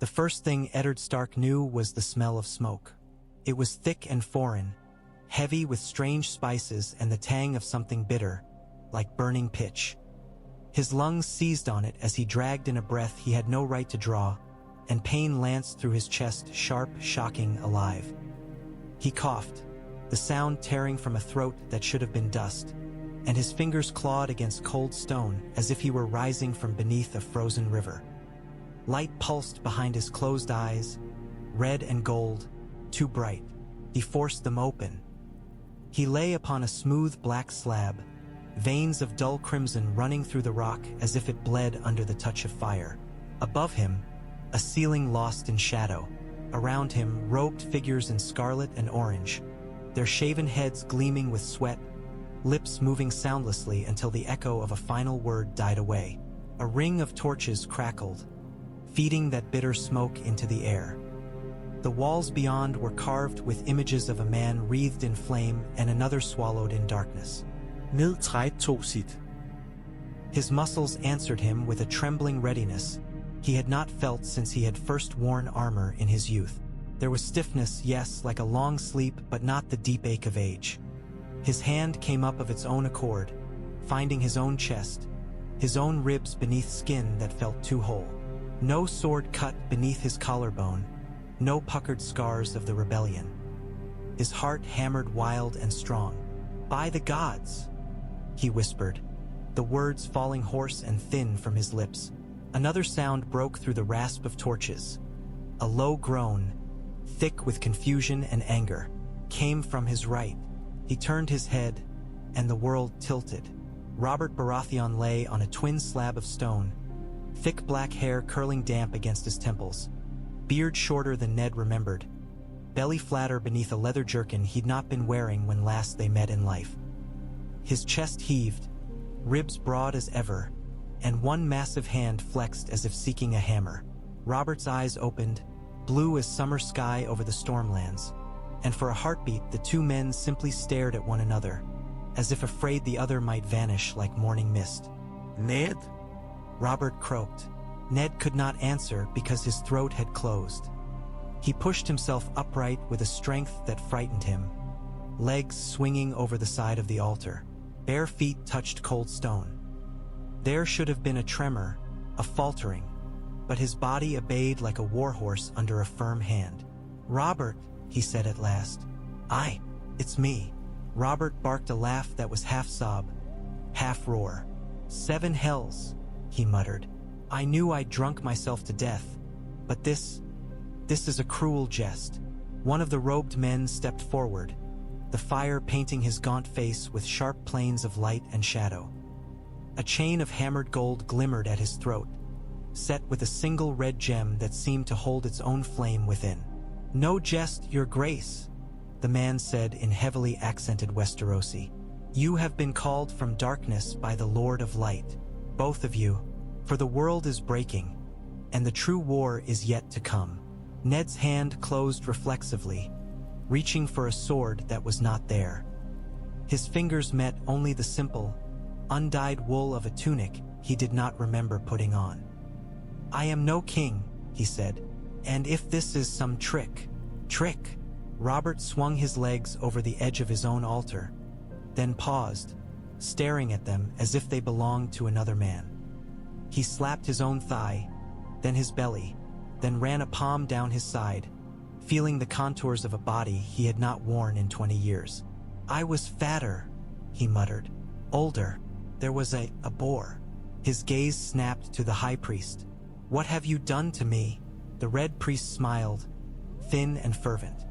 The first thing Eddard Stark knew was the smell of smoke. It was thick and foreign, heavy with strange spices and the tang of something bitter, like burning pitch. His lungs seized on it as he dragged in a breath he had no right to draw, and pain lanced through his chest, sharp, shocking, alive. He coughed, the sound tearing from a throat that should have been dust, and his fingers clawed against cold stone as if he were rising from beneath a frozen river. Light pulsed behind his closed eyes, red and gold, too bright. He forced them open. He lay upon a smooth black slab, veins of dull crimson running through the rock as if it bled under the touch of fire. Above him, a ceiling lost in shadow. Around him, robed figures in scarlet and orange, their shaven heads gleaming with sweat, lips moving soundlessly until the echo of a final word died away. A ring of torches crackled, feeding that bitter smoke into the air. The walls beyond were carved with images of a man wreathed in flame and another swallowed in darkness. Ned træt tog sit. His muscles answered him with a trembling readiness he had not felt since he had first worn armor in his youth. There was stiffness, yes, like a long sleep, but not the deep ache of age. His hand came up of its own accord, finding his own chest, his own ribs beneath skin that felt too whole. No sword cut beneath his collarbone, no puckered scars of the rebellion. His heart hammered wild and strong. "By the gods," he whispered, the words falling hoarse and thin from his lips. Another sound broke through the rasp of torches. A low groan, thick with confusion and anger, came from his right. He turned his head, and the world tilted. Robert Baratheon lay on a twin slab of stone, thick black hair curling damp against his temples, beard shorter than Ned remembered, belly flatter beneath a leather jerkin he'd not been wearing when last they met in life. His chest heaved, ribs broad as ever, and one massive hand flexed as if seeking a hammer. Robert's eyes opened, blue as summer sky over the stormlands, and for a heartbeat the two men simply stared at one another, as if afraid the other might vanish like morning mist. Ned? Robert croaked. Ned could not answer because his throat had closed. He pushed himself upright with a strength that frightened him, legs swinging over the side of the altar. Bare feet touched cold stone. There should have been a tremor, a faltering, but his body obeyed like a warhorse under a firm hand. "Robert," he said at last. It's me." Robert barked a laugh that was half sob, half roar. "Seven hells," he muttered. "I knew I'd drunk myself to death, but this is a cruel jest." One of the robed men stepped forward, the fire painting his gaunt face with sharp planes of light and shadow. A chain of hammered gold glimmered at his throat, set with a single red gem that seemed to hold its own flame within. "No jest, your grace," the man said in heavily accented Westerosi. "You have been called from darkness by the Lord of Light, both of you, for the world is breaking, and the true war is yet to come." Ned's hand closed reflexively, reaching for a sword that was not there. His fingers met only the simple, undyed wool of a tunic he did not remember putting on. "I am no king," he said, "and if this is some trick..." Robert swung his legs over the edge of his own altar, then paused, staring at them as if they belonged to another man. He slapped his own thigh, then his belly, then ran a palm down his side, feeling the contours of a body he had not worn in 20 years. "I was fatter," he muttered. "Older. There was a bore." His gaze snapped to the high priest. "What have you done to me?" The red priest smiled, thin and fervent.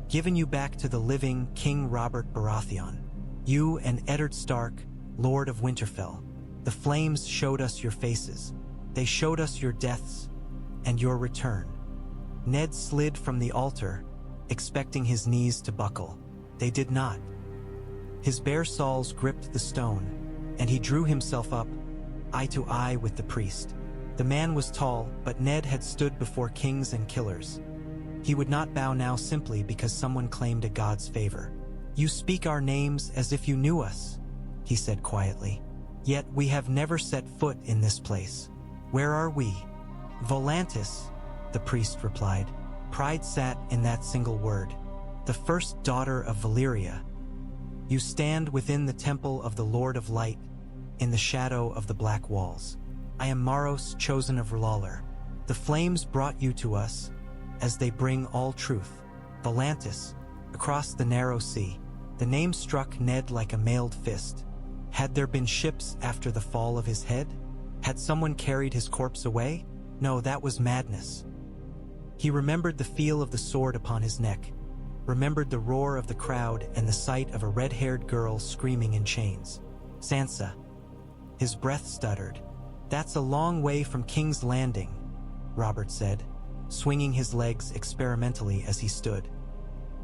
"Given you back to the living King Robert Baratheon. You and Eddard Stark, Lord of Winterfell. The flames showed us your faces. They showed us your deaths and your return." Ned slid from the altar, expecting his knees to buckle. They did not. His bare soles gripped the stone, and he drew himself up, eye to eye with the priest. The man was tall, but Ned had stood before kings and killers. He would not bow now simply because someone claimed a god's favor. "You speak our names as if you knew us," he said quietly. "Yet we have never set foot in this place. Where are we?" "Volantis," the priest replied. Pride sat in that single word. The first daughter of Valyria. You stand within the temple of the Lord of Light, in the shadow of the black walls. I am Maros, chosen of R'hllor. The flames brought you to us, as they bring all truth. Volantis, across the narrow sea. The name struck Ned like a mailed fist. Had there been ships after the fall of his head? Had someone carried his corpse away? No, that was madness. He remembered the feel of the sword upon his neck, remembered the roar of the crowd and the sight of a red-haired girl screaming in chains. Sansa. His breath stuttered. That's a long way from King's Landing, Robert said, swinging his legs experimentally as he stood.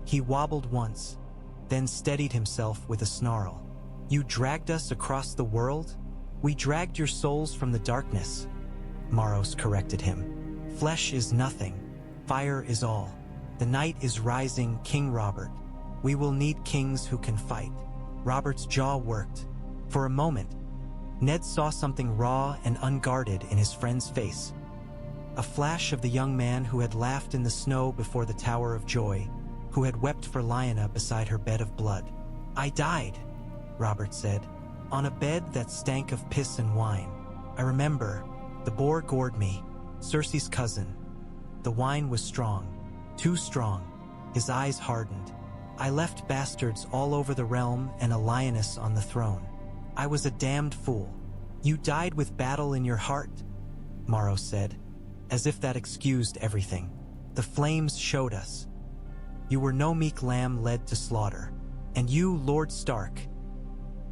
He wobbled once, then steadied himself with a snarl. You dragged us across the world? We dragged your souls from the darkness, Maros corrected him. Flesh is nothing. Fire is all. The night is rising, King Robert. We will need kings who can fight. Robert's jaw worked. For a moment, Ned saw something raw and unguarded in his friend's face. A flash of the young man who had laughed in the snow before the Tower of Joy, who had wept for Lyanna beside her bed of blood. I died, Robert said, on a bed that stank of piss and wine. I remember, the boar gored me, Cersei's cousin. The wine was strong, too strong. His eyes hardened. I left bastards all over the realm and a lioness on the throne. I was a damned fool. You died with battle in your heart, Maros said, as if that excused everything. The flames showed us. You were no meek lamb led to slaughter. And you, Lord Stark.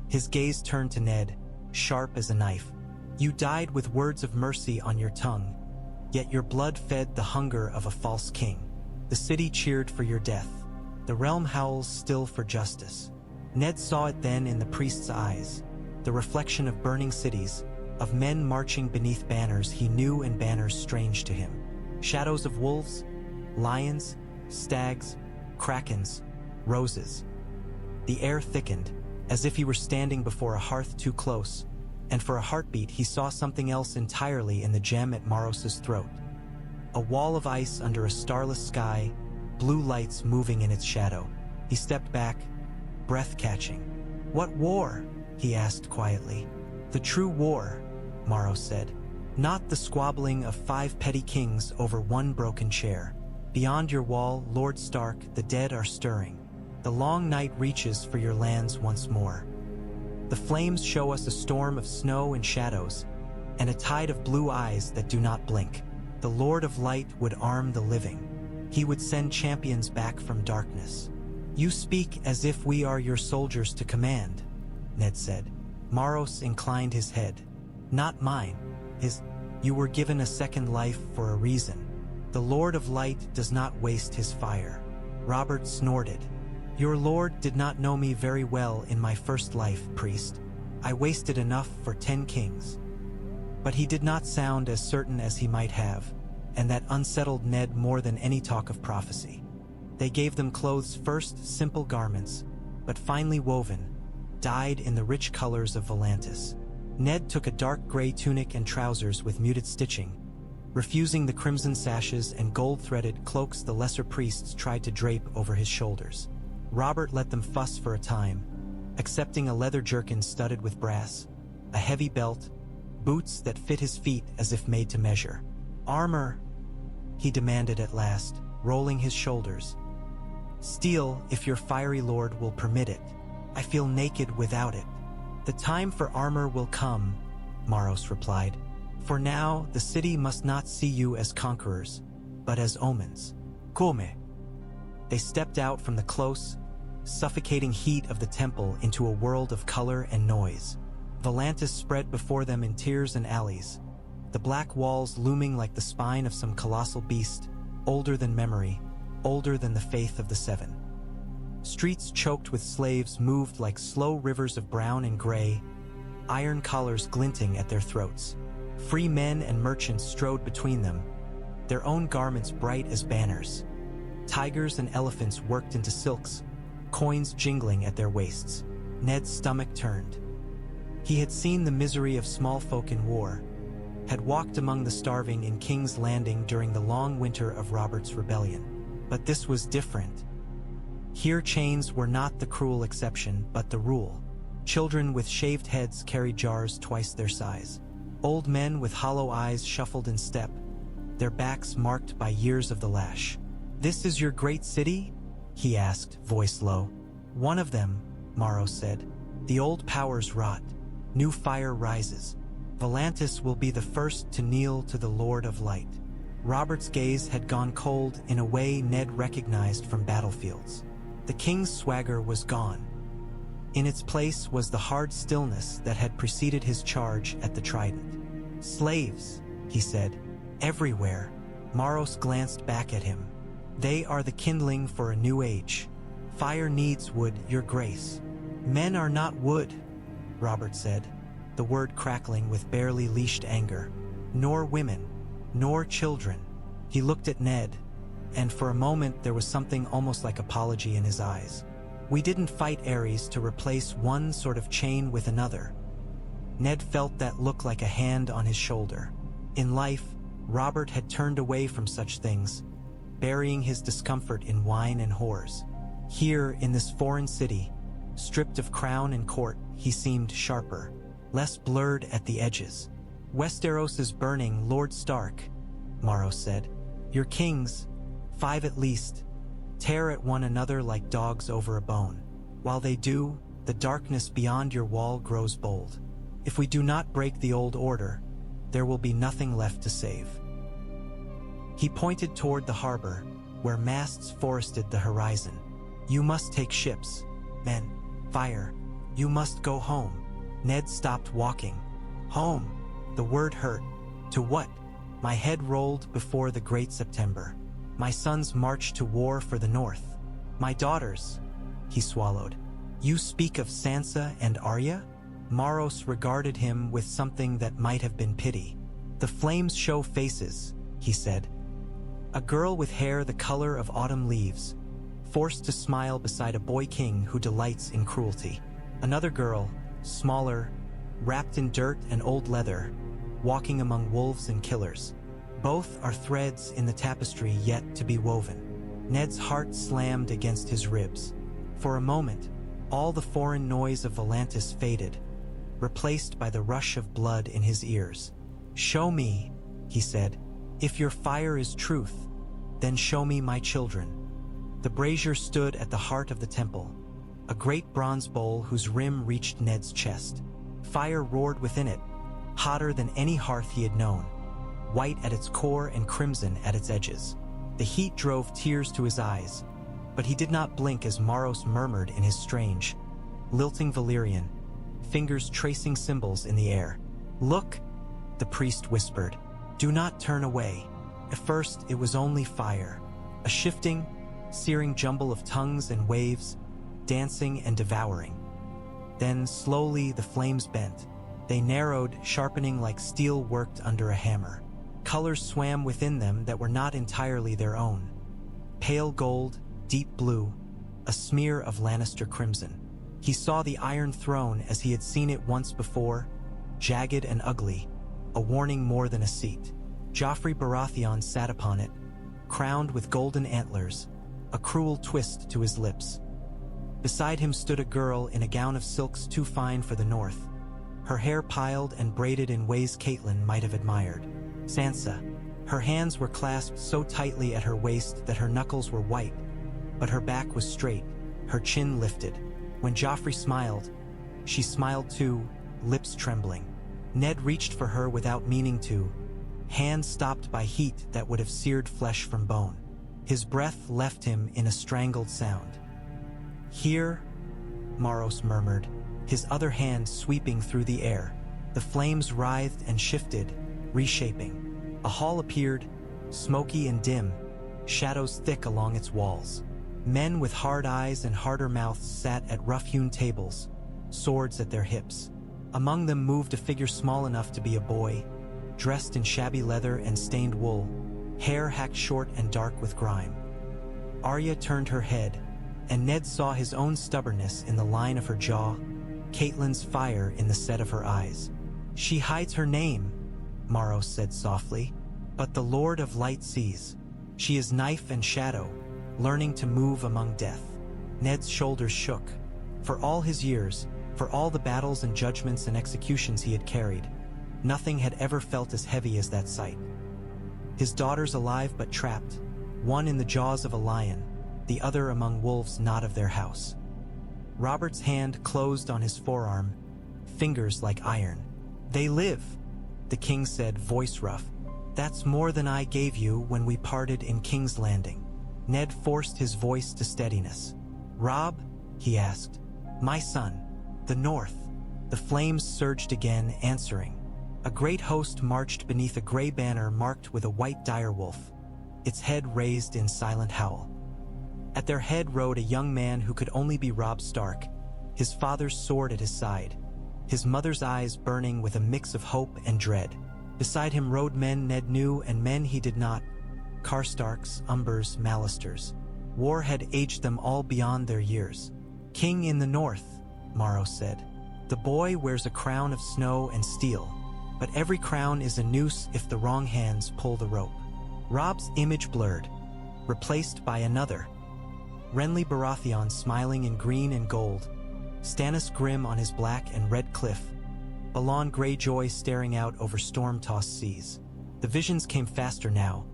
His gaze turned to Ned, sharp as a knife. You died with words of mercy on your tongue, yet your blood fed the hunger of a false king. The city cheered for your death. The realm howls still for justice. Ned saw it then in the priest's eyes, the reflection of burning cities, of men marching beneath banners he knew and banners strange to him. Shadows of wolves, lions, stags, krakens, roses. The air thickened, as if he were standing before a hearth too close, and for a heartbeat he saw something else entirely in the gem at Maros's throat. A wall of ice under a starless sky, blue lights moving in its shadow. He stepped back, breath-catching. What war? He asked quietly. The true war, Maros said. Not the squabbling of 5 petty kings over one broken chair. Beyond your wall, Lord Stark, the dead are stirring. The long night reaches for your lands once more. The flames show us a storm of snow and shadows, and a tide of blue eyes that do not blink. The Lord of Light would arm the living. He would send champions back from darkness. You speak as if we are your soldiers to command, Ned said. Maros inclined his head. Not mine. You were given a second life for a reason. The Lord of Light does not waste his fire. Robert snorted. Your lord did not know me very well in my first life, priest. I wasted enough for 10 kings. But he did not sound as certain as he might have, and that unsettled Ned more than any talk of prophecy. They gave them clothes first, simple garments, but finely woven, dyed in the rich colors of Volantis. Ned took a dark gray tunic and trousers with muted stitching, refusing the crimson sashes and gold-threaded cloaks the lesser priests tried to drape over his shoulders. Robert let them fuss for a time, accepting a leather jerkin studded with brass, a heavy belt, boots that fit his feet as if made to measure. Armor, he demanded at last, rolling his shoulders. Steel, if your fiery lord will permit it. I feel naked without it. The time for armor will come, Maros replied. For now, the city must not see you as conquerors, but as omens. Come. They stepped out from the close, suffocating heat of the temple into a world of color and noise. Volantis spread before them in tiers and alleys, the black walls looming like the spine of some colossal beast, older than memory, older than the faith of the Seven. Streets choked with slaves moved like slow rivers of brown and gray, iron collars glinting at their throats. Free men and merchants strode between them, their own garments bright as banners. Tigers and elephants worked into silks, coins jingling at their waists. Ned's stomach turned. He had seen the misery of small folk in war, had walked among the starving in King's Landing during the long winter of Robert's rebellion. But this was different. Here chains were not the cruel exception, but the rule. Children with shaved heads carried jars twice their size. Old men with hollow eyes shuffled in step, their backs marked by years of the lash. "This is your great city?" he asked, voice low. "One of them," Maros said. "The old powers rot. New fire rises. Volantis will be the first to kneel to the Lord of Light." Robert's gaze had gone cold in a way Ned recognized from battlefields. The king's swagger was gone. In its place was the hard stillness that had preceded his charge at the Trident. "Slaves," he said, "everywhere." Maros glanced back at him. "They are the kindling for a new age. Fire needs wood, your grace." "Men are not wood," Robert said, the word crackling with barely leashed anger. "Nor women, nor children." He looked at Ned, and for a moment there was something almost like apology in his eyes. "We didn't fight Ares to replace one sort of chain with another." Ned felt that look like a hand on his shoulder. In life, Robert had turned away from such things, burying his discomfort in wine and whores. Here, in this foreign city, stripped of crown and court, he seemed sharper, less blurred at the edges. "Westeros is burning, Lord Stark," Maros said. "Your kings, 5 at least, tear at one another like dogs over a bone. While they do, the darkness beyond your wall grows bold. If we do not break the old order, there will be nothing left to save." He pointed toward the harbor, where masts forested the horizon. "You must take ships. Men, fire. You must go home." Ned stopped walking. "Home." The word hurt. "To what?" My head rolled before the great September. "My sons march to war for the north. My daughters." He swallowed. "You speak of Sansa and Arya?" Maros regarded him with something that might have been pity. "The flames show faces," he said. "A girl with hair the color of autumn leaves, forced to smile beside a boy king who delights in cruelty. Another girl, smaller, wrapped in dirt and old leather, walking among wolves and killers. Both are threads in the tapestry yet to be woven." Ned's heart slammed against his ribs. For a moment, all the foreign noise of Volantis faded, replaced by the rush of blood in his ears. "Show me," he said. "If your fire is truth, then show me my children." The brazier stood at the heart of the temple, a great bronze bowl whose rim reached Ned's chest. Fire roared within it, hotter than any hearth he had known, white at its core and crimson at its edges. The heat drove tears to his eyes, but he did not blink as Maros murmured in his strange, lilting Valyrian, fingers tracing symbols in the air. "Look," the priest whispered. "Do not turn away." At first, it was only fire, a shifting, searing jumble of tongues and waves, dancing and devouring. Then, slowly, the flames bent. They narrowed, sharpening like steel worked under a hammer. Colors swam within them that were not entirely their own. Pale gold, deep blue, a smear of Lannister crimson. He saw the Iron Throne as he had seen it once before, jagged and ugly, a warning more than a seat. Joffrey Baratheon sat upon it, crowned with golden antlers, a cruel twist to his lips. Beside him stood a girl in a gown of silks too fine for the north, her hair piled and braided in ways Catelyn might have admired. Sansa. Her hands were clasped so tightly at her waist that her knuckles were white, but her back was straight, her chin lifted. When Joffrey smiled, she smiled too, lips trembling. Ned reached for her without meaning to, hands stopped by heat that would have seared flesh from bone. His breath left him in a strangled sound. "Here," Maros murmured, his other hand sweeping through the air. The flames writhed and shifted, reshaping. A hall appeared, smoky and dim, shadows thick along its walls. Men with hard eyes and harder mouths sat at rough-hewn tables, swords at their hips. Among them moved a figure small enough to be a boy, dressed in shabby leather and stained wool, hair hacked short and dark with grime. Arya turned her head, and Ned saw his own stubbornness in the line of her jaw, Catelyn's fire in the set of her eyes. "She hides her name," Maros said softly. But the Lord of Light sees. She is knife and shadow, learning to move among death. Ned's shoulders shook. For all his years, for all the battles and judgments and executions he had carried, nothing had ever felt as heavy as that sight. His daughters alive but trapped, one in the jaws of a lion, the other among wolves not of their house. Robert's hand closed on his forearm, fingers like iron. "They live," the king said, voice rough. "That's more than I gave you when we parted in King's Landing." Ned forced his voice to steadiness. "Robb?" he asked. "My son, the North." The flames surged again, answering. A great host marched beneath a gray banner marked with a white direwolf, its head raised in silent howl. At their head rode a young man who could only be Robb Stark, his father's sword at his side, his mother's eyes burning with a mix of hope and dread. Beside him rode men Ned knew and men he did not, Karstarks, Umbers, Mallisters. War had aged them all beyond their years. "King in the North," Maros said. "The boy wears a crown of snow and steel, but every crown is a noose if the wrong hands pull the rope." Robb's image blurred, replaced by another. Renly Baratheon smiling in green and gold, Stannis grim on his black and red cliff, Balon Greyjoy staring out over storm-tossed seas. The visions came faster now.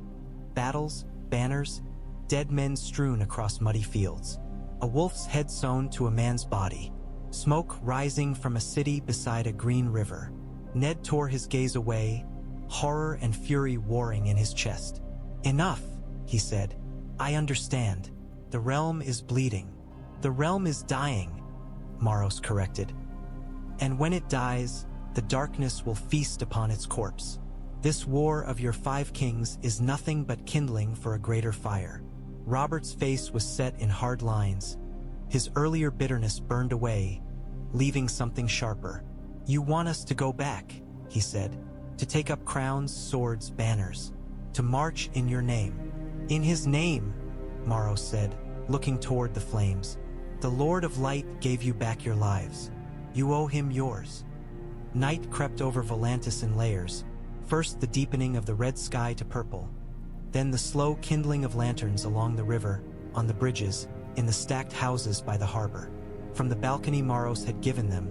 Battles, banners, dead men strewn across muddy fields. A wolf's head sewn to a man's body. Smoke rising from a city beside a green river. Ned tore his gaze away, horror and fury warring in his chest. "Enough," he said. "I understand. The realm is bleeding. The realm is dying," Maros corrected. "And when it dies, the darkness will feast upon its corpse. This war of your 5 kings is nothing but kindling for a greater fire." Robert's face was set in hard lines. His earlier bitterness burned away, leaving something sharper. "You want us to go back," he said, "to take up crowns, swords, banners, to march in your name." "In his name," Maros said, looking toward the flames. "The Lord of Light gave you back your lives. You owe him yours." Night crept over Volantis in layers, first the deepening of the red sky to purple, then the slow kindling of lanterns along the river, on the bridges, in the stacked houses by the harbor. From the balcony Maros had given them,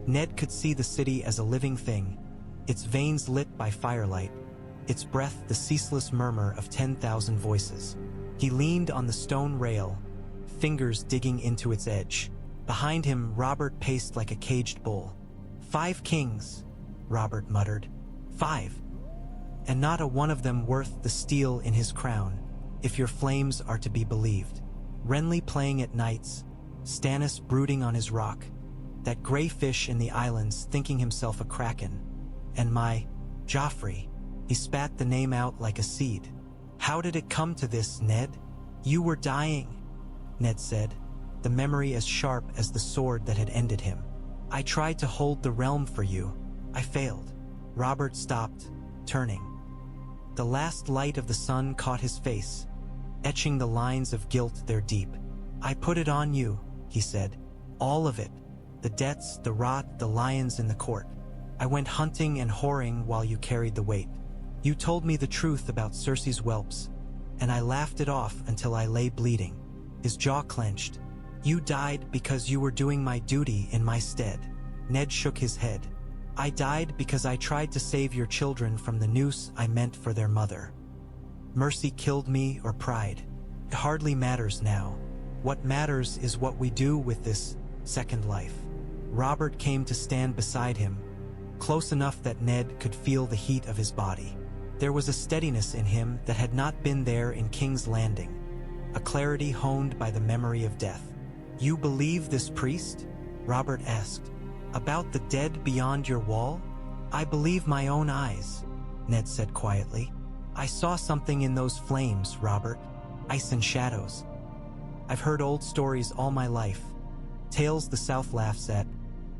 Ned could see the city as a living thing, its veins lit by firelight, its breath the ceaseless murmur of 10,000 voices. He leaned on the stone rail, fingers digging into its edge. Behind him, Robert paced like a caged bull. 5 kings, Robert muttered. 5. And not a one of them worth the steel in his crown, if your flames are to be believed. Renly playing at nights, Stannis brooding on his rock, that gray fish in the islands thinking himself a kraken, and my Joffrey. He spat the name out like a seed. "How did it come to this, Ned?" "You were dying," Ned said, the memory as sharp as the sword that had ended him. "I tried to hold the realm for you. I failed." Robert stopped, turning. The last light of the sun caught his face, etching the lines of guilt there deep. "I put it on you," he said. "All of it. The debts, the rot, the lions in the court. I went hunting and whoring while you carried the weight. You told me the truth about Cersei's whelps, and I laughed it off until I lay bleeding." His jaw clenched. "You died because you were doing my duty in my stead." Ned shook his head. "I died because I tried to save your children from the noose I meant for their mother. Mercy killed me or pride. It hardly matters now. What matters is what we do with this second life." Robert came to stand beside him, close enough that Ned could feel the heat of his body. There was a steadiness in him that had not been there in King's Landing, a clarity honed by the memory of death. "You believe this priest?" Robert asked. "About the dead beyond your wall?" "I believe my own eyes," Ned said quietly. "I saw something in those flames, Robert. Ice and shadows. I've heard old stories all my life. Tales the South laughs at.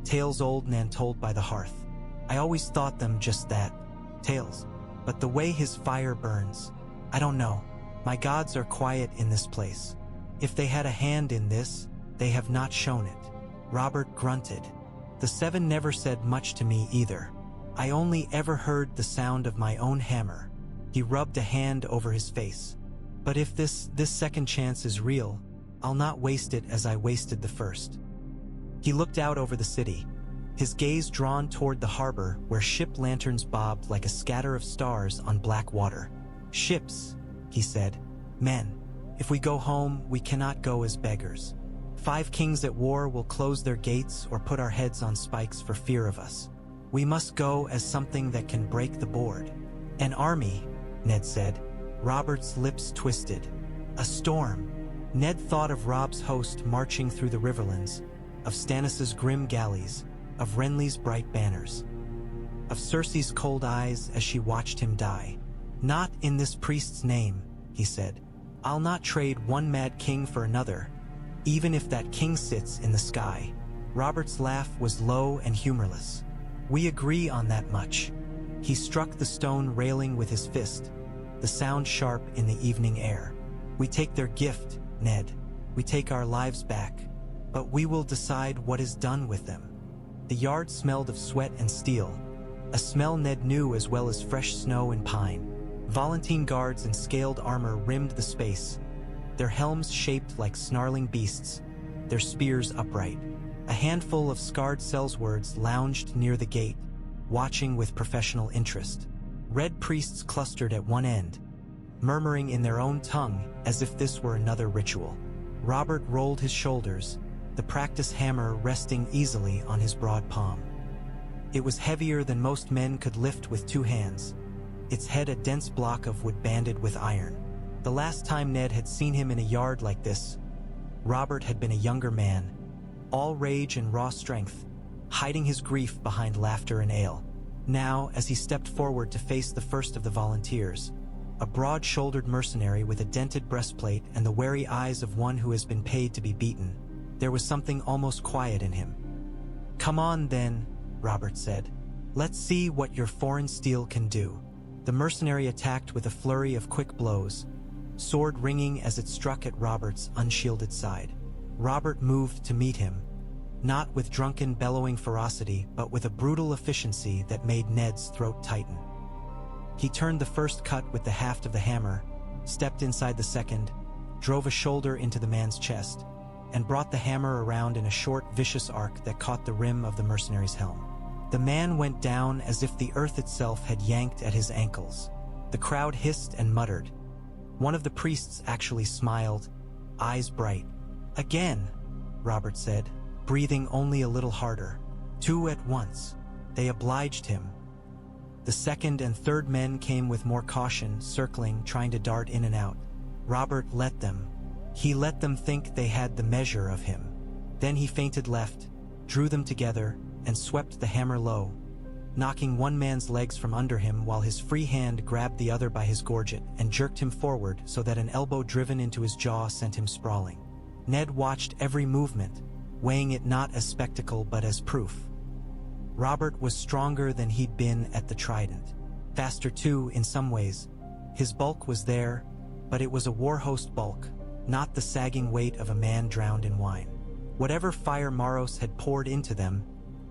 Tales old Nan told by the hearth. I always thought them just that. Tales. But the way his fire burns, I don't know. My gods are quiet in this place. If they had a hand in this, they have not shown it." Robert grunted. "The 7 never said much to me either. I only ever heard the sound of my own hammer." He rubbed a hand over his face. "But if this second chance is real, I'll not waste it as I wasted the first." He looked out over the city, his gaze drawn toward the harbor where ship lanterns bobbed like a scatter of stars on black water. "Ships," he said. "Men. If we go home, we cannot go as beggars. 5 kings at war will close their gates or put our heads on spikes for fear of us. We must go as something that can break the board." "An army," Ned said. Robert's lips twisted. "A storm." Ned thought of Robb's host marching through the riverlands, of Stannis's grim galleys, of Renly's bright banners, of Cersei's cold eyes as she watched him die. "Not in this priest's name," he said. "I'll not trade one mad king for another, even if that king sits in the sky." Robert's laugh was low and humorless. "We agree on that much." He struck the stone railing with his fist, the sound sharp in the evening air. "We take their gift, Ned. We take our lives back, but we will decide what is done with them." The yard smelled of sweat and steel, a smell Ned knew as well as fresh snow and pine. Volantene guards in scaled armor rimmed the space, their helms shaped like snarling beasts, their spears upright. A handful of scarred sellswords lounged near the gate, watching with professional interest. Red priests clustered at one end, murmuring in their own tongue as if this were another ritual. Robert rolled his shoulders, the practice hammer resting easily on his broad palm. It was heavier than most men could lift with 2 hands, its head a dense block of wood banded with iron. The last time Ned had seen him in a yard like this, Robert had been a younger man, all rage and raw strength, hiding his grief behind laughter and ale. Now, as he stepped forward to face the first of the volunteers, a broad-shouldered mercenary with a dented breastplate and the wary eyes of one who has been paid to be beaten, there was something almost quiet in him. "Come on, then," Robert said. "Let's see what your foreign steel can do." The mercenary attacked with a flurry of quick blows, sword ringing as it struck at Robert's unshielded side. Robert moved to meet him, not with drunken bellowing ferocity, but with a brutal efficiency that made Ned's throat tighten. He turned the first cut with the haft of the hammer, stepped inside the second, drove a shoulder into the man's chest, and brought the hammer around in a short, vicious arc that caught the rim of the mercenary's helm. The man went down as if the earth itself had yanked at his ankles. The crowd hissed and muttered. One of the priests actually smiled, eyes bright. "Again," Robert said, breathing only a little harder. 2 at once. They obliged him. The second and third men came with more caution, circling, trying to dart in and out. Robert let them. He let them think they had the measure of him. Then he feinted left, drew them together, and swept the hammer low, knocking one man's legs from under him while his free hand grabbed the other by his gorget and jerked him forward so that an elbow driven into his jaw sent him sprawling. Ned watched every movement, weighing it not as spectacle but as proof. Robert was stronger than he'd been at the Trident. Faster too, in some ways. His bulk was there, but it was a warhost bulk, not the sagging weight of a man drowned in wine. Whatever fire Maros had poured into them,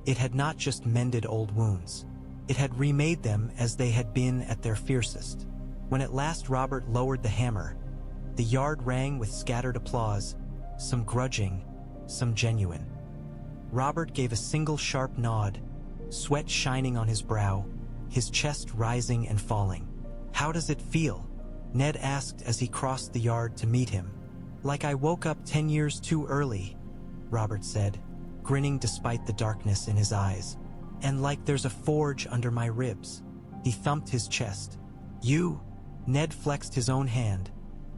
it had not just mended old wounds. It had remade them as they had been at their fiercest. When at last Robert lowered the hammer, the yard rang with scattered applause, some grudging, some genuine. Robert gave a single sharp nod, sweat shining on his brow, his chest rising and falling. "How does it feel?" Ned asked as he crossed the yard to meet him. "Like I woke up 10 years too early," Robert said, grinning despite the darkness in his eyes. "And like there's a forge under my ribs." He thumped his chest. "You?" Ned flexed his own hand,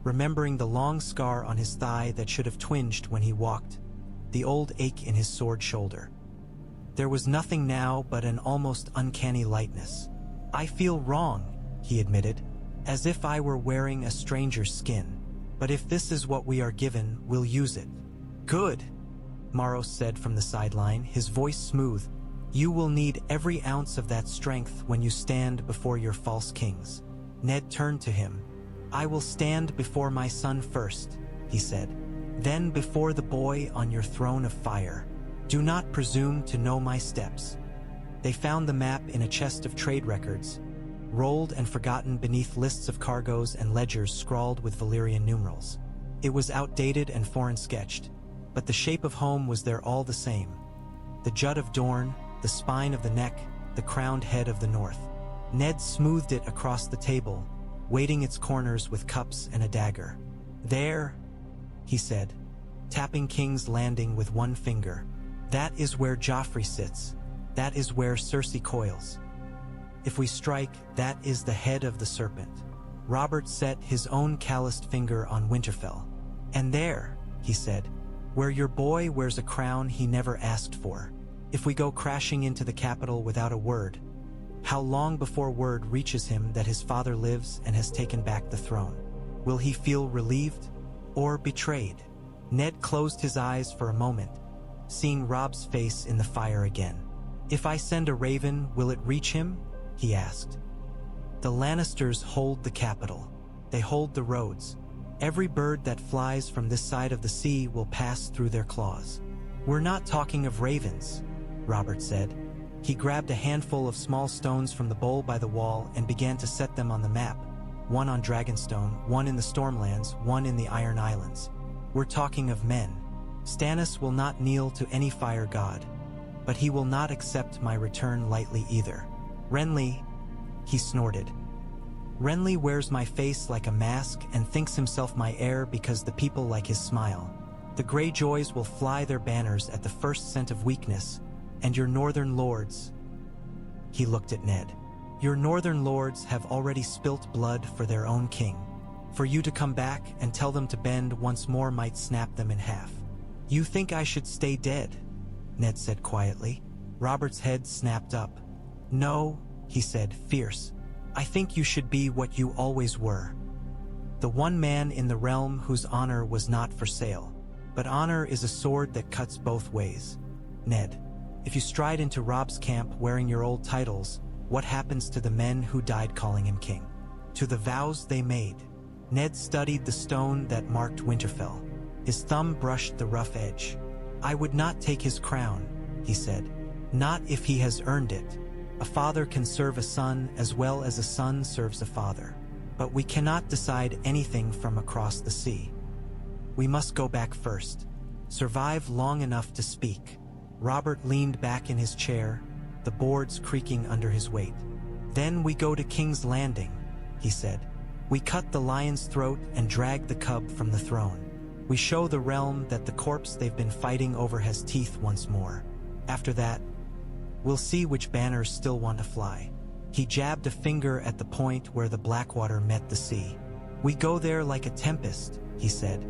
remembering the long scar on his thigh that should have twinged when he walked, the old ache in his sword shoulder. There was nothing now but an almost uncanny lightness. "I feel wrong," he admitted, "as if I were wearing a stranger's skin. But if this is what we are given, we'll use it." "Good," Maros said from the sideline, his voice smooth. "You will need every ounce of that strength when you stand before your false kings." Ned turned to him. "I will stand before my son first," he said. "Then before the boy on your throne of fire. Do not presume to know my steps." They found the map in a chest of trade records, rolled and forgotten beneath lists of cargoes and ledgers scrawled with Valyrian numerals. It was outdated and foreign-sketched, but the shape of home was there all the same. The jut of Dorne, the spine of the neck, the crowned head of the north. Ned smoothed it across the table, weighting its corners with cups and a dagger. "There," he said, tapping King's Landing with one finger. "That is where Joffrey sits. That is where Cersei coils. If we strike, that is the head of the serpent." Robert set his own calloused finger on Winterfell. "And there," he said, "where your boy wears a crown he never asked for. If we go crashing into the capital without a word, how long before word reaches him that his father lives and has taken back the throne? Will he feel relieved or betrayed?" Ned closed his eyes for a moment, seeing Robb's face in the fire again. "If I send a raven, will it reach him?" he asked. "The Lannisters hold the capital. They hold the roads. Every bird that flies from this side of the sea will pass through their claws." "We're not talking of ravens," Robert said. He grabbed a handful of small stones from the bowl by the wall and began to set them on the map, one on Dragonstone, one in the Stormlands, one in the Iron Islands. "We're talking of men. Stannis will not kneel to any fire god, but he will not accept my return lightly either. Renly," he snorted. "Renly wears my face like a mask and thinks himself my heir because the people like his smile. The Greyjoys will fly their banners at the first scent of weakness, and your northern lords," he looked at Ned, "your northern lords have already spilt blood for their own king. For you to come back and tell them to bend once more might snap them in half." "You think I should stay dead?" Ned said quietly. Robert's head snapped up. "No," he said, fierce. "I think you should be what you always were. The one man in the realm whose honor was not for sale. But honor is a sword that cuts both ways. Ned, if you stride into Robb's camp wearing your old titles, what happens to the men who died calling him king? To the vows they made?" Ned studied the stone that marked Winterfell. His thumb brushed the rough edge. "I would not take his crown," he said. "Not if he has earned it. A father can serve a son as well as a son serves a father. But we cannot decide anything from across the sea. We must go back first. Survive long enough to speak." Robert leaned back in his chair, the boards creaking under his weight. "Then we go to King's Landing," he said. "We cut the lion's throat and drag the cub from the throne. We show the realm that the corpse they've been fighting over has teeth once more. After that, we'll see which banners still want to fly." He jabbed a finger at the point where the Blackwater met the sea. "We go there like a tempest," he said.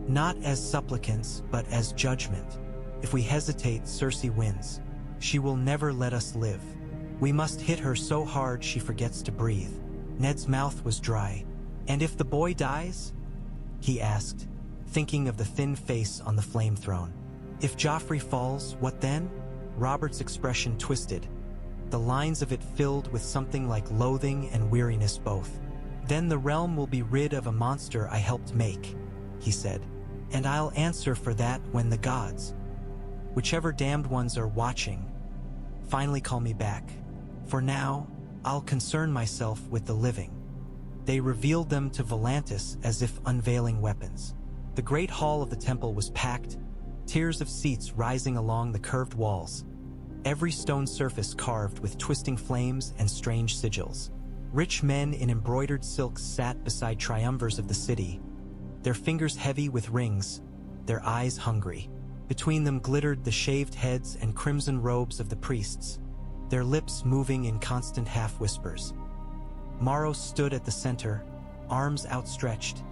"Not as supplicants, but as judgment. If we hesitate, Cersei wins. She will never let us live. We must hit her so hard she forgets to breathe." Ned's mouth was dry. "And if the boy dies?" he asked, thinking of the thin face on the flame throne. "If Joffrey falls, what then?" Robert's expression twisted, the lines of it filled with something like loathing and weariness both. "Then the realm will be rid of a monster I helped make," he said. "And I'll answer for that when the gods, whichever damned ones are watching, finally call me back. For now, I'll concern myself with the living." They revealed them to Volantis as if unveiling weapons. The great hall of the temple was packed, tiers of seats rising along the curved walls, every stone surface carved with twisting flames and strange sigils. Rich men in embroidered silks sat beside triumvirs of the city, their fingers heavy with rings, their eyes hungry. Between them glittered the shaved heads and crimson robes of the priests, their lips moving in constant half-whispers. Maros stood at the center, arms outstretched,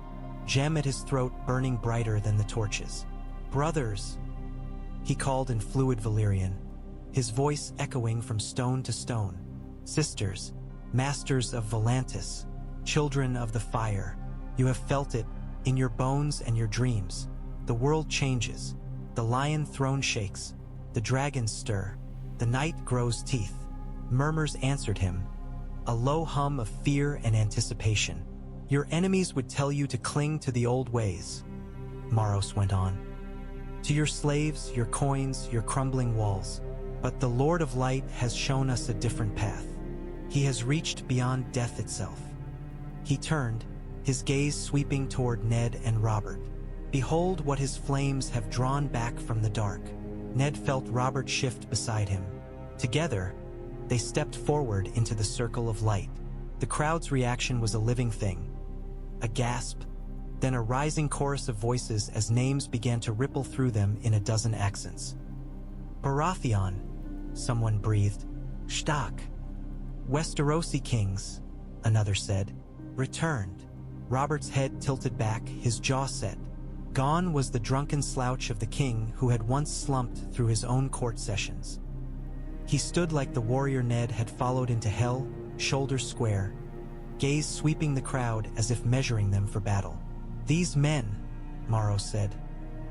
gem at his throat burning brighter than the torches. "Brothers," he called in fluid Valyrian, his voice echoing from stone to stone. "Sisters, masters of Volantis, children of the fire, you have felt it in your bones and your dreams. The world changes, the lion throne shakes, the dragons stir, the night grows teeth." Murmurs answered him, a low hum of fear and anticipation. "Your enemies would tell you to cling to the old ways," Maros went on. "To your slaves, your coins, your crumbling walls. But the Lord of Light has shown us a different path. He has reached beyond death itself. He turned, his gaze sweeping toward Ned and Robert. Behold what his flames have drawn back from the dark. Ned felt Robert shift beside him. Together, they stepped forward into the circle of light. The crowd's reaction was a living thing. A gasp, then a rising chorus of voices as names began to ripple through them in a dozen accents. Baratheon, someone breathed. Stark. Westerosi kings, another said, returned. Robert's head tilted back, his jaw set. Gone was the drunken slouch of the king who had once slumped through his own court sessions. He stood like the warrior Ned had followed into hell, shoulders square, gaze sweeping the crowd as if measuring them for battle. These men, Maros said,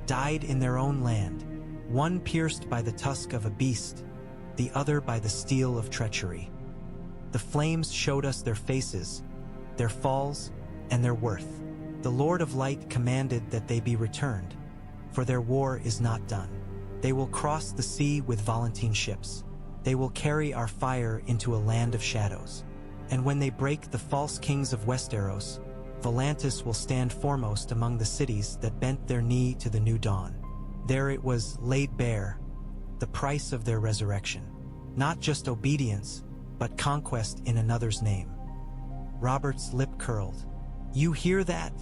died in their own land, one pierced by the tusk of a beast, the other by the steel of treachery. The flames showed us their faces, their falls, and their worth. The Lord of Light commanded that they be returned, for their war is not done. They will cross the sea with Volantene ships. They will carry our fire into a land of shadows. And when they break the false kings of Westeros, Volantis will stand foremost among the cities that bent their knee to the new dawn. There it was laid bare, the price of their resurrection. Not just obedience, but conquest in another's name. Robert's lip curled. You hear that?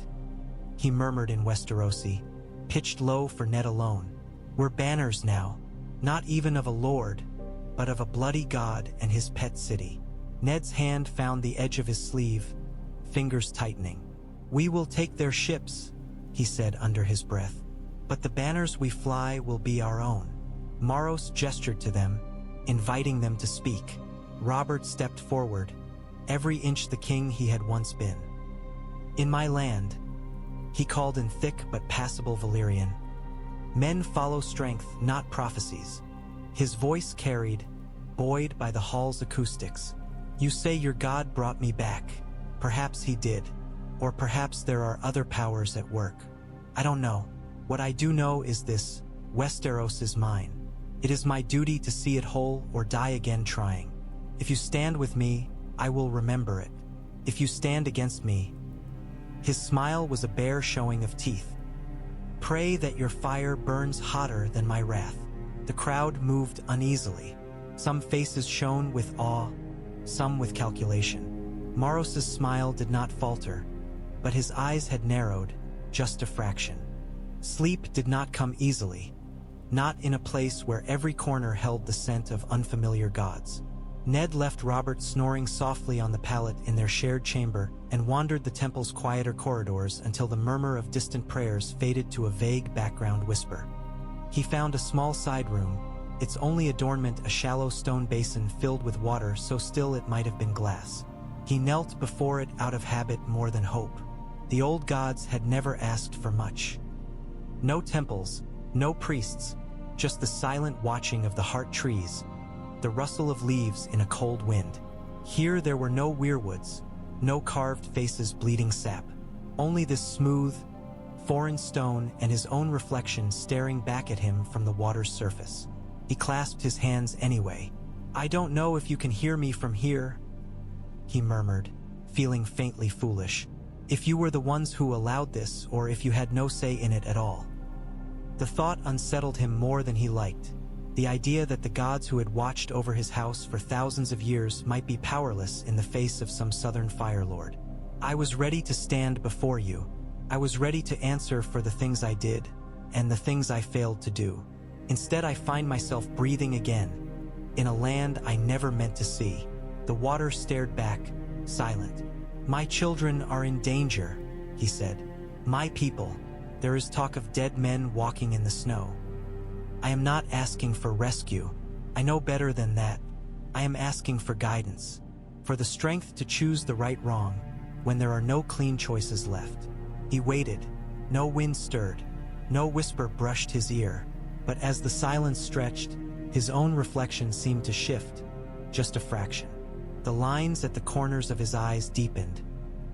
He murmured in Westerosi, pitched low for Ned alone. We're banners now, not even of a lord, but of a bloody god and his pet city. Ned's hand found the edge of his sleeve, fingers tightening. We will take their ships, he said under his breath, but the banners we fly will be our own. Maros gestured to them, inviting them to speak. Robert stepped forward, every inch the king he had once been. In my land, he called in thick but passable Valyrian, men follow strength, not prophecies. His voice carried, buoyed by the hall's acoustics. You say your god brought me back. Perhaps he did. Or perhaps there are other powers at work. I don't know. What I do know is this: Westeros is mine. It is my duty to see it whole or die again trying. If you stand with me, I will remember it. If you stand against me... His smile was a bare showing of teeth. Pray that your fire burns hotter than my wrath. The crowd moved uneasily. Some faces shone with awe, some with calculation. Maros's smile did not falter, but his eyes had narrowed, just a fraction. Sleep did not come easily, not in a place where every corner held the scent of unfamiliar gods. Ned left Robert snoring softly on the pallet in their shared chamber and wandered the temple's quieter corridors until the murmur of distant prayers faded to a vague background whisper. He found a small side room, its only adornment a shallow stone basin filled with water so still it might have been glass. He knelt before it out of habit more than hope. The old gods had never asked for much. No temples, no priests, just the silent watching of the heart trees, the rustle of leaves in a cold wind. Here there were no weirwoods, no carved faces bleeding sap, only this smooth, foreign stone and his own reflection staring back at him from the water's surface. He clasped his hands anyway. I don't know if you can hear me from here, he murmured, feeling faintly foolish. If you were the ones who allowed this, or if you had no say in it at all. The thought unsettled him more than he liked. The idea that the gods who had watched over his house for thousands of years might be powerless in the face of some southern fire lord. I was ready to stand before you. I was ready to answer for the things I did, and the things I failed to do. Instead, I find myself breathing again, in a land I never meant to see. The water stared back, silent. My children are in danger, he said. My people. There is talk of dead men walking in the snow. I am not asking for rescue. I know better than that. I am asking for guidance, for the strength to choose the right wrong when there are no clean choices left. He waited. No wind stirred. No whisper brushed his ear. But as the silence stretched, his own reflection seemed to shift, just a fraction. The lines at the corners of his eyes deepened,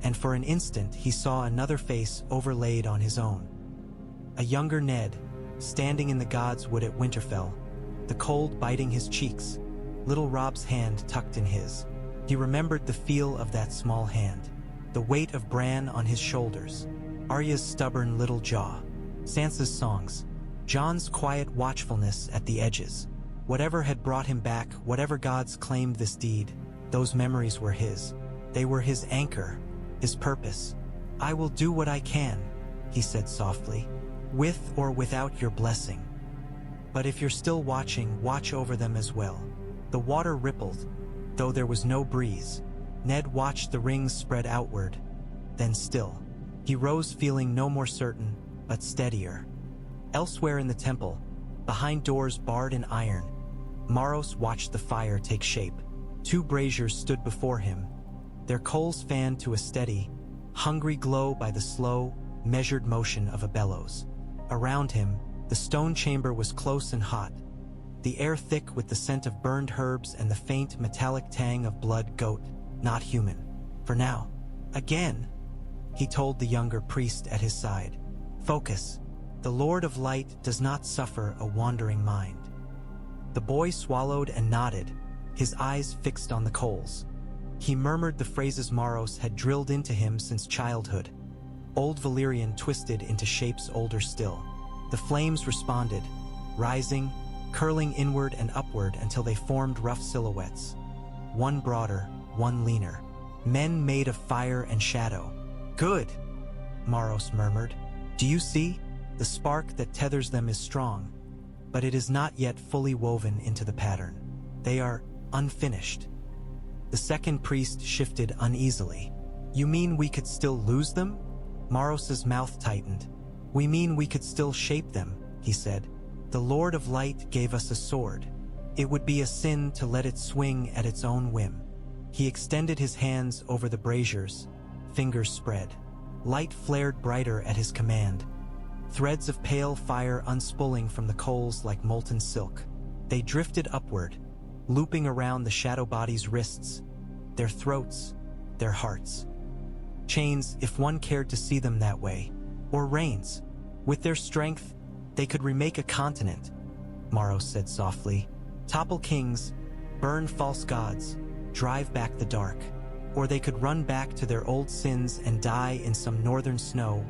and for an instant he saw another face overlaid on his own. A younger Ned, standing in the Gods' Wood at Winterfell, the cold biting his cheeks, little Robb's hand tucked in his. He remembered the feel of that small hand, the weight of Bran on his shoulders, Arya's stubborn little jaw, Sansa's songs, Jon's quiet watchfulness at the edges. Whatever had brought him back, whatever gods claimed this deed, those memories were his. They were his anchor, his purpose. "I will do what I can," he said softly, "with or without your blessing. But if you're still watching, watch over them as well." The water rippled, though there was no breeze. Ned watched the rings spread outward, then still. He rose feeling no more certain, but steadier. Elsewhere in the temple, behind doors barred in iron, Maros watched the fire take shape. 2 braziers stood before him, their coals fanned to a steady, hungry glow by the slow, measured motion of a bellows. Around him, the stone chamber was close and hot, the air thick with the scent of burned herbs and the faint, metallic tang of blood goat, not human. "For now." "Again," he told the younger priest at his side. "Focus. The Lord of Light does not suffer a wandering mind." The boy swallowed and nodded, his eyes fixed on the coals. He murmured the phrases Maros had drilled into him since childhood. Old Valyrian twisted into shapes older still. The flames responded, rising, curling inward and upward until they formed rough silhouettes. One broader, one leaner. Men made of fire and shadow. "Good," Maros murmured. "Do you see? The spark that tethers them is strong, but it is not yet fully woven into the pattern. They are unfinished." The second priest shifted uneasily. "You mean we could still lose them?" Maros's mouth tightened. "We mean we could still shape them," he said. "The Lord of Light gave us a sword. It would be a sin to let it swing at its own whim." He extended his hands over the braziers, fingers spread. Light flared brighter at his command, threads of pale fire unspooling from the coals like molten silk. They drifted upward, looping around the shadow body's wrists, their throats, their hearts. Chains, if one cared to see them that way, or reins. With their strength, they could remake a continent, Maros said softly. Topple kings, burn false gods, drive back the dark. Or they could run back to their old sins and die in some northern snow,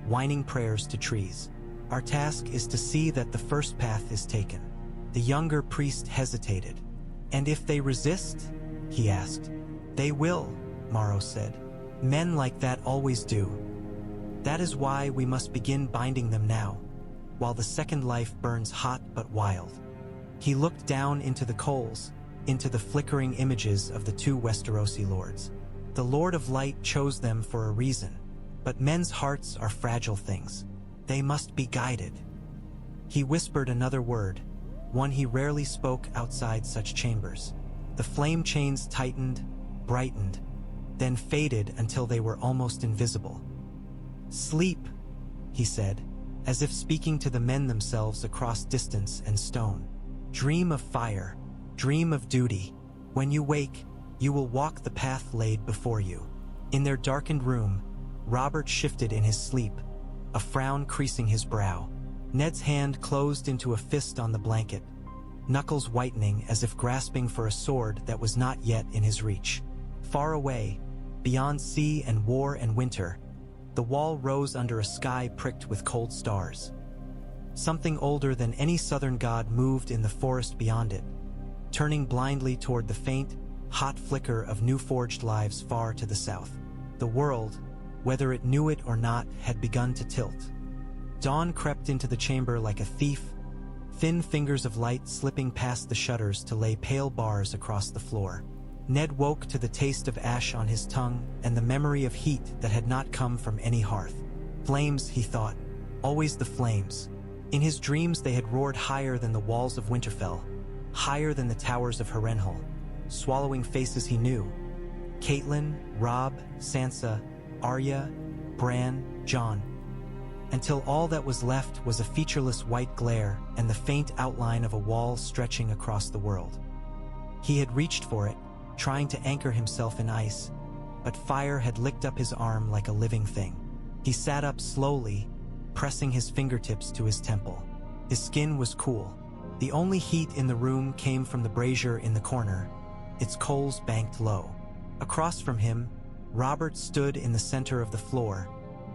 whining prayers to trees. Our task is to see that the first path is taken. The younger priest hesitated. "And if they resist?" he asked. "They will," Maros said. "Men like that always do. That is why we must begin binding them now, while the second life burns hot but wild." He looked down into the coals, into the flickering images of the 2 Westerosi lords. The Lord of Light chose them for a reason, but men's hearts are fragile things. They must be guided. He whispered another word, one he rarely spoke outside such chambers. The flame chains tightened, brightened, then faded until they were almost invisible. "Sleep," he said, as if speaking to the men themselves across distance and stone. "Dream of fire, dream of duty. When you wake, you will walk the path laid before you." In their darkened room, Robert shifted in his sleep, a frown creasing his brow. Ned's hand closed into a fist on the blanket, knuckles whitening as if grasping for a sword that was not yet in his reach. Far away, beyond sea and war and winter, the wall rose under a sky pricked with cold stars. Something older than any southern god moved in the forest beyond it, turning blindly toward the faint, hot flicker of new-forged lives far to the south. The world, whether it knew it or not, had begun to tilt. Dawn crept into the chamber like a thief, thin fingers of light slipping past the shutters to lay pale bars across the floor. Ned woke to the taste of ash on his tongue and the memory of heat that had not come from any hearth. Flames, he thought, always the flames. In his dreams they had roared higher than the walls of Winterfell, higher than the towers of Harrenhal, swallowing faces he knew. Catelyn, Robb, Sansa, Arya, Bran, Jon. Until all that was left was a featureless white glare and the faint outline of a wall stretching across the world. He had reached for it, trying to anchor himself in ice, but fire had licked up his arm like a living thing. He sat up slowly, pressing his fingertips to his temple. His skin was cool, The only heat in the room came from the brazier in the corner, its coals banked low. Across from him, Robert stood in the center of the floor,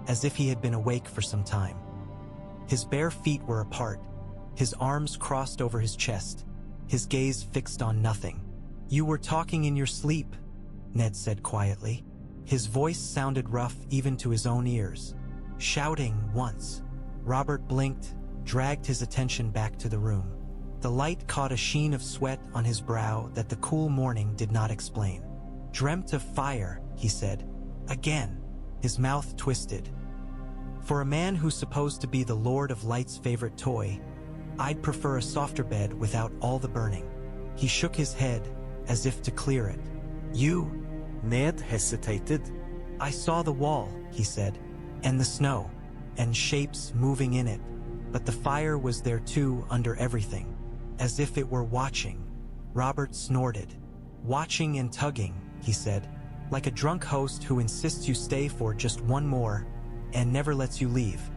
as if he had been awake for some time. His bare feet were apart, his arms crossed over his chest, his gaze fixed on nothing. "You were talking in your sleep," Ned said quietly. His voice sounded rough even to his own ears. Shouting once. Robert blinked, dragged his attention back to the room. The light caught a sheen of sweat on his brow that the cool morning did not explain. "Dreamt of fire," he said. Again, his mouth twisted. "For a man who's supposed to be the Lord of Light's favorite toy, I'd prefer a softer bed without all the burning." He shook his head, as if to clear it. "You?" Ned hesitated. "I saw the wall," he said, "and the snow, and shapes moving in it, but the fire was there too under everything, as if it were watching." Robert snorted. "Watching and tugging," he said, "like a drunk host who insists you stay for just one more, and never lets you leave."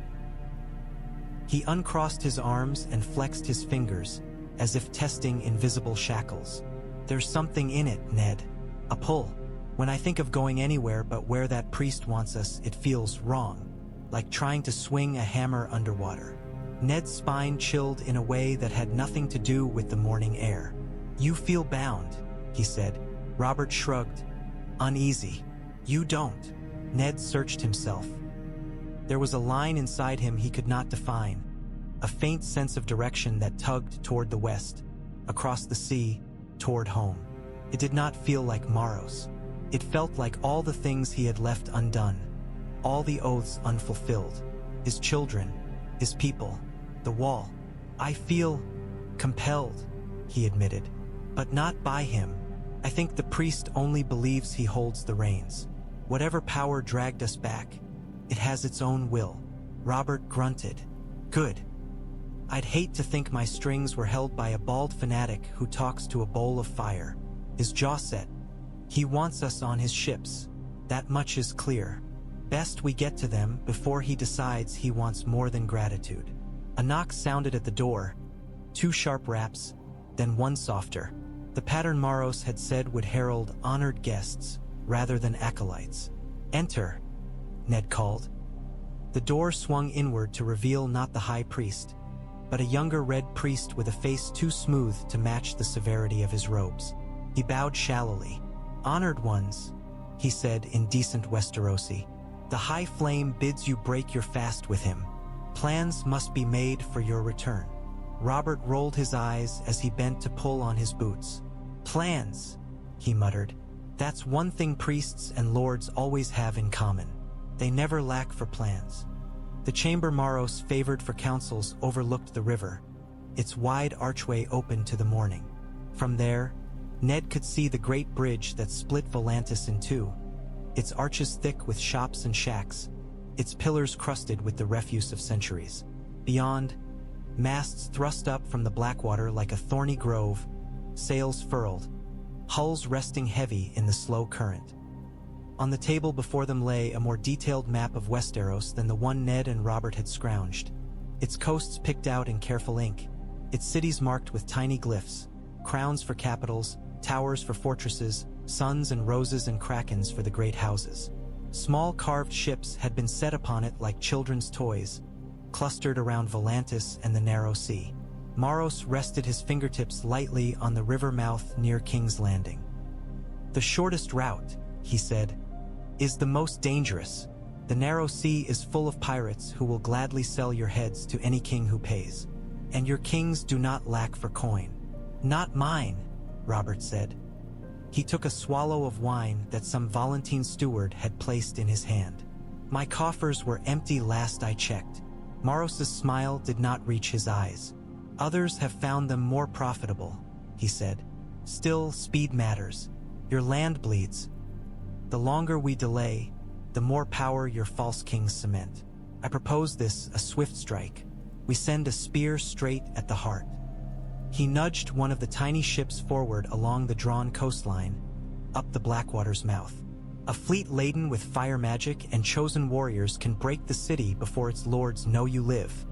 He uncrossed his arms and flexed his fingers, as if testing invisible shackles. "There's something in it, Ned. A pull. When I think of going anywhere but where that priest wants us, it feels wrong, like trying to swing a hammer underwater." Ned's spine chilled in a way that had nothing to do with the morning air. "You feel bound," he said. Robert shrugged. "Uneasy." "You don't." Ned searched himself. There was a line inside him he could not define, a faint sense of direction that tugged toward the west, across the sea, toward home. It did not feel like Maros. It felt like all the things he had left undone, all the oaths unfulfilled, his children, his people, the wall. "I feel compelled," he admitted, "but not by him. I think the priest only believes he holds the reins. Whatever power dragged us back, it has its own will." Robert grunted. "Good. I'd hate to think my strings were held by a bald fanatic who talks to a bowl of fire." His jaw set. "He wants us on his ships. That much is clear. Best we get to them before he decides he wants more than gratitude." A knock sounded at the door, 2 sharp raps, then one softer. The pattern Maros had said would herald honored guests rather than acolytes. "Enter," Ned called. The door swung inward to reveal not the high priest, but a younger red priest with a face too smooth to match the severity of his robes. He bowed shallowly. "Honored ones," he said in decent Westerosi, "the High Flame bids you break your fast with him. Plans must be made for your return." Robert rolled his eyes as he bent to pull on his boots. "Plans," he muttered. "That's one thing priests and lords always have in common. They never lack for plans." The chamber Maros favored for councils overlooked the river, its wide archway open to the morning. From there, Ned could see the great bridge that split Volantis in two, its arches thick with shops and shacks, its pillars crusted with the refuse of centuries. Beyond, masts thrust up from the Blackwater like a thorny grove, sails furled, hulls resting heavy in the slow current. On the table before them lay a more detailed map of Westeros than the one Ned and Robert had scrounged, its coasts picked out in careful ink, its cities marked with tiny glyphs, crowns for capitals, towers for fortresses, suns and roses and krakens for the great houses. Small carved ships had been set upon it like children's toys, clustered around Volantis and the narrow sea. Maros rested his fingertips lightly on the river mouth near King's Landing. "The shortest route," he said, "is the most dangerous. The narrow sea is full of pirates who will gladly sell your heads to any king who pays. And your kings do not lack for coin." "Not mine," Robert said. He took a swallow of wine that some Volantene steward had placed in his hand. "My coffers were empty last I checked." Maros's smile did not reach his eyes. "Others have found them more profitable," he said. "Still, speed matters. Your land bleeds. The longer we delay, the more power your false kings cement. I propose this, a swift strike. We send a spear straight at the heart." He nudged one of the tiny ships forward along the drawn coastline, up the Blackwater's mouth. "A fleet laden with fire magic and chosen warriors can break the city before its lords know you live,"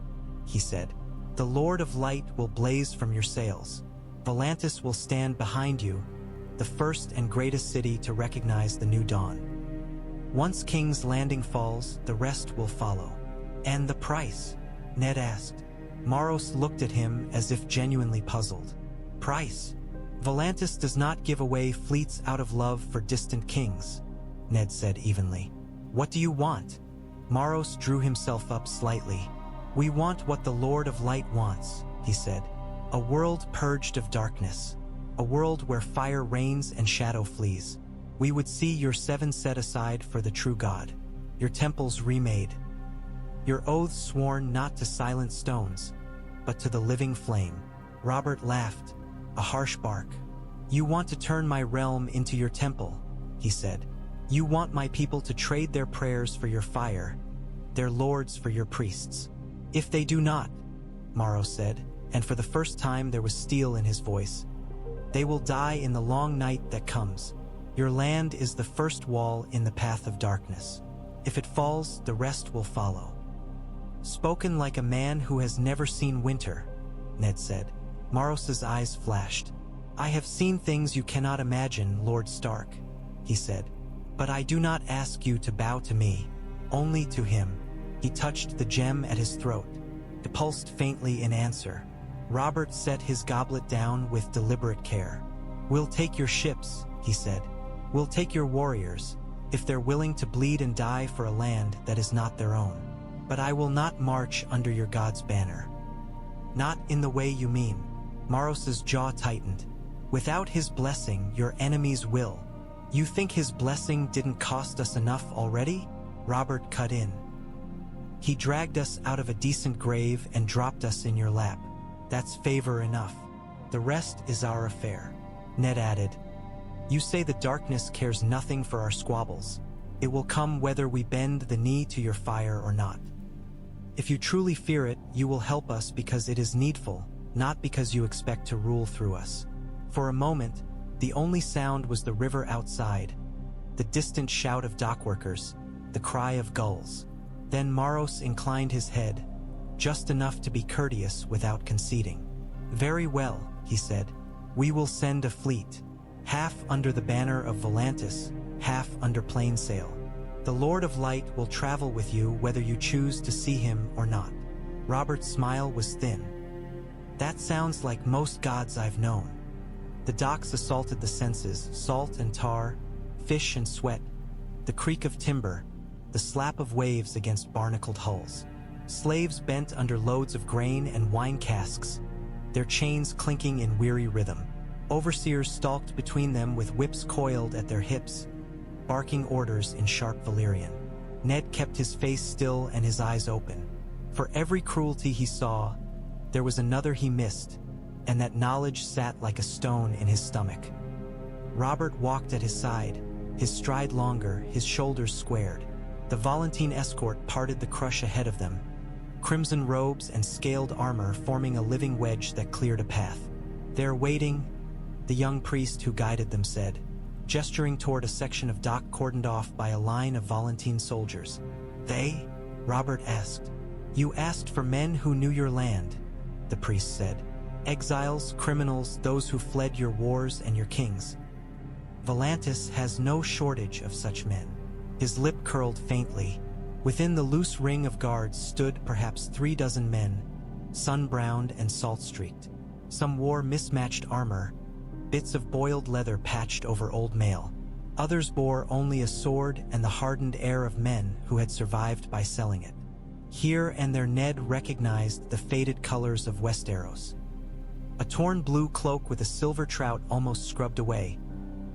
he said. The Lord of Light will blaze from your sails. Volantis will stand behind you, the first and greatest city to recognize the new dawn. Once King's Landing falls, the rest will follow. And the price? Ned asked. Maros looked at him as if genuinely puzzled. Price? Volantis does not give away fleets out of love for distant kings, Ned said evenly. What do you want? Maros drew himself up slightly. We want what the Lord of Light wants, he said. A world purged of darkness. A world where fire reigns and shadow flees. We would see your 7 set aside for the true God. Your temples remade. Your oaths sworn not to silent stones, but to the living flame. Robert laughed, a harsh bark. You want to turn my realm into your temple, he said. You want my people to trade their prayers for your fire, their lords for your priests. If they do not, Maros said, and for the first time there was steel in his voice, they will die in the long night that comes. Your land is the first wall in the path of darkness. If it falls, the rest will follow. Spoken like a man who has never seen winter, Ned said. Maros's eyes flashed. I have seen things you cannot imagine, Lord Stark, he said. But I do not ask you to bow to me, only to him. He touched the gem at his throat. It pulsed faintly in answer. Robert set his goblet down with deliberate care. We'll take your ships, he said. We'll take your warriors, if they're willing to bleed and die for a land that is not their own. But I will not march under your God's banner. Not in the way you mean. Maros's jaw tightened. Without his blessing, your enemies will. You think his blessing didn't cost us enough already? Robert cut in. He dragged us out of a decent grave and dropped us in your lap. That's favor enough. The rest is our affair. Ned added. You say the darkness cares nothing for our squabbles. It will come whether we bend the knee to your fire or not. If you truly fear it, you will help us because it is needful, not because you expect to rule through us. For a moment, the only sound was the river outside, the distant shout of dockworkers, the cry of gulls. Then Maros inclined his head, just enough to be courteous without conceding. Very well, he said. We will send a fleet, half under the banner of Volantis, half under plain sail. The Lord of Light will travel with you whether you choose to see him or not. Robert's smile was thin. That sounds like most gods I've known. The docks assaulted the senses, salt and tar, fish and sweat, the creak of timber, the slap of waves against barnacled hulls. Slaves bent under loads of grain and wine casks, their chains clinking in weary rhythm. Overseers stalked between them with whips coiled at their hips, barking orders in sharp Valyrian. Ned kept his face still and his eyes open. For every cruelty he saw, there was another he missed, and that knowledge sat like a stone in his stomach. Robert walked at his side, his stride longer, his shoulders squared. The Volantene escort parted the crush ahead of them, crimson robes and scaled armor forming a living wedge that cleared a path. They're waiting, the young priest who guided them said, gesturing toward a section of dock cordoned off by a line of Volantene soldiers. They? Robert asked. You asked for men who knew your land, the priest said. Exiles, criminals, those who fled your wars and your kings. Volantis has no shortage of such men. His lip curled faintly. Within the loose ring of guards stood perhaps 36 men, sun-browned and salt-streaked. Some wore mismatched armor, bits of boiled leather patched over old mail. Others bore only a sword and the hardened air of men who had survived by selling it. Here and there Ned recognized the faded colors of Westeros. A torn blue cloak with a silver trout almost scrubbed away,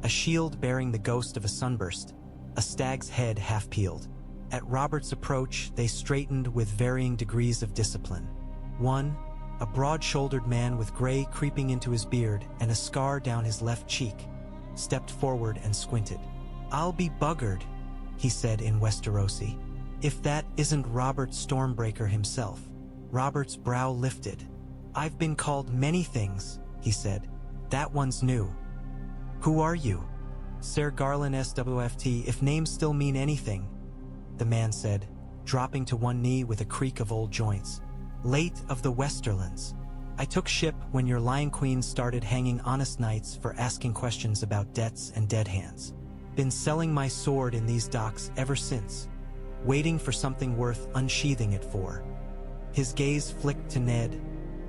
a shield bearing the ghost of a sunburst, a stag's head half-peeled. At Robert's approach, they straightened with varying degrees of discipline. One, a broad-shouldered man with gray creeping into his beard and a scar down his left cheek, stepped forward and squinted. I'll be buggered, he said in Westerosi, if that isn't Robert Stormbreaker himself. Robert's brow lifted. I've been called many things, he said. That one's new. Who are you? Ser Garland SWFT, if names still mean anything, the man said, dropping to one knee with a creak of old joints. Late of the Westerlands. I took ship when your Lion Queen started hanging honest knights for asking questions about debts and dead hands. Been selling my sword in these docks ever since, waiting for something worth unsheathing it for. His gaze flicked to Ned,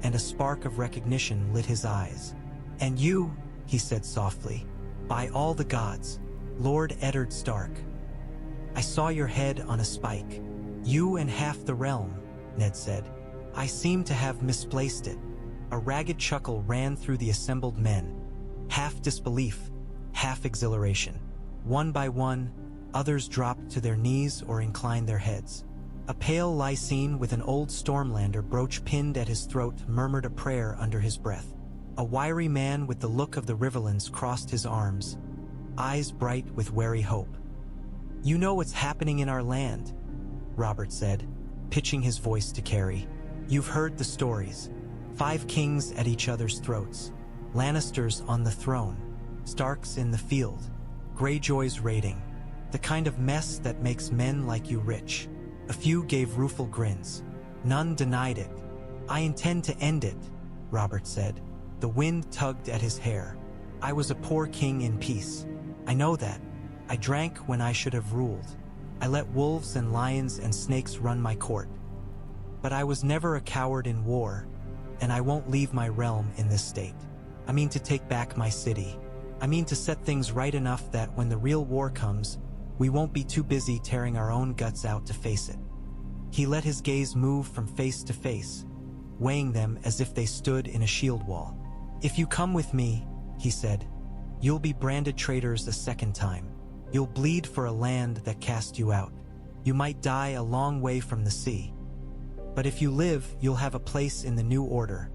and a spark of recognition lit his eyes. And you, he said softly, by all the gods, Lord Eddard Stark. I saw your head on a spike. You and half the realm, Ned said. I seem to have misplaced it. A ragged chuckle ran through the assembled men, half disbelief, half exhilaration. One by one, others dropped to their knees or inclined their heads. A pale Lycene with an old Stormlander brooch pinned at his throat murmured a prayer under his breath. A wiry man with the look of the Riverlands crossed his arms, eyes bright with wary hope. You know what's happening in our land, Robert said, pitching his voice to Carrie. You've heard the stories. 5 kings at each other's throats. Lannisters on the throne. Starks in the field. Greyjoys raiding. The kind of mess that makes men like you rich. A few gave rueful grins. None denied it. I intend to end it, Robert said. The wind tugged at his hair. I was a poor king in peace. I know that. I drank when I should have ruled. I let wolves and lions and snakes run my court. But I was never a coward in war, and I won't leave my realm in this state. I mean to take back my city. I mean to set things right enough that when the real war comes, we won't be too busy tearing our own guts out to face it. He let his gaze move from face to face, weighing them as if they stood in a shield wall. If you come with me, he said, you'll be branded traitors a second time. You'll bleed for a land that cast you out. You might die a long way from the sea. But if you live, you'll have a place in the new order,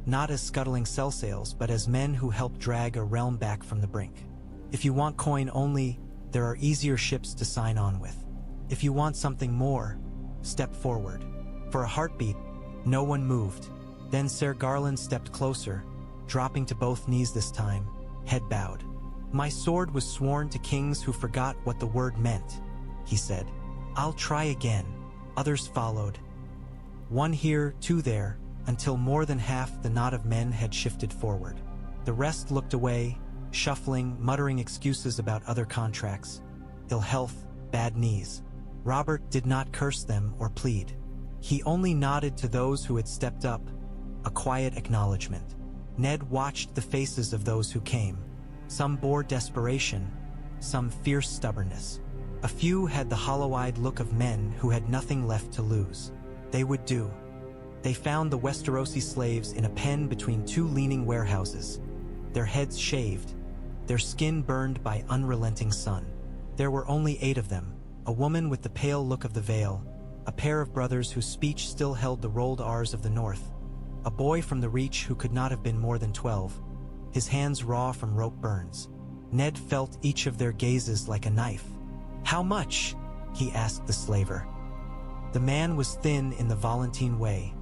not as scuttling cell sails, but as men who help drag a realm back from the brink. If you want coin only, there are easier ships to sign on with. If you want something more, step forward. For a heartbeat, no one moved. Then Ser Garland stepped closer, dropping to both knees this time, head bowed. My sword was sworn to kings who forgot what the word meant, he said. I'll try again. Others followed. 1 here, 2 there, until more than half the knot of men had shifted forward. The rest looked away, shuffling, muttering excuses about other contracts, ill health, bad knees. Robert did not curse them or plead. He only nodded to those who had stepped up, a quiet acknowledgement. Ned watched the faces of those who came. Some bore desperation, some fierce stubbornness. A few had the hollow-eyed look of men who had nothing left to lose. They would do. They found the Westerosi slaves in a pen between 2 leaning warehouses, their heads shaved, their skin burned by unrelenting sun. There were only 8 of them, a woman with the pale look of the Vale, a pair of brothers whose speech still held the rolled R's of the North, a boy from the Reach who could not have been more than 12, his hands raw from rope burns. Ned felt each of their gazes like a knife. How much? He asked the slaver. The man was thin in the Volantene way,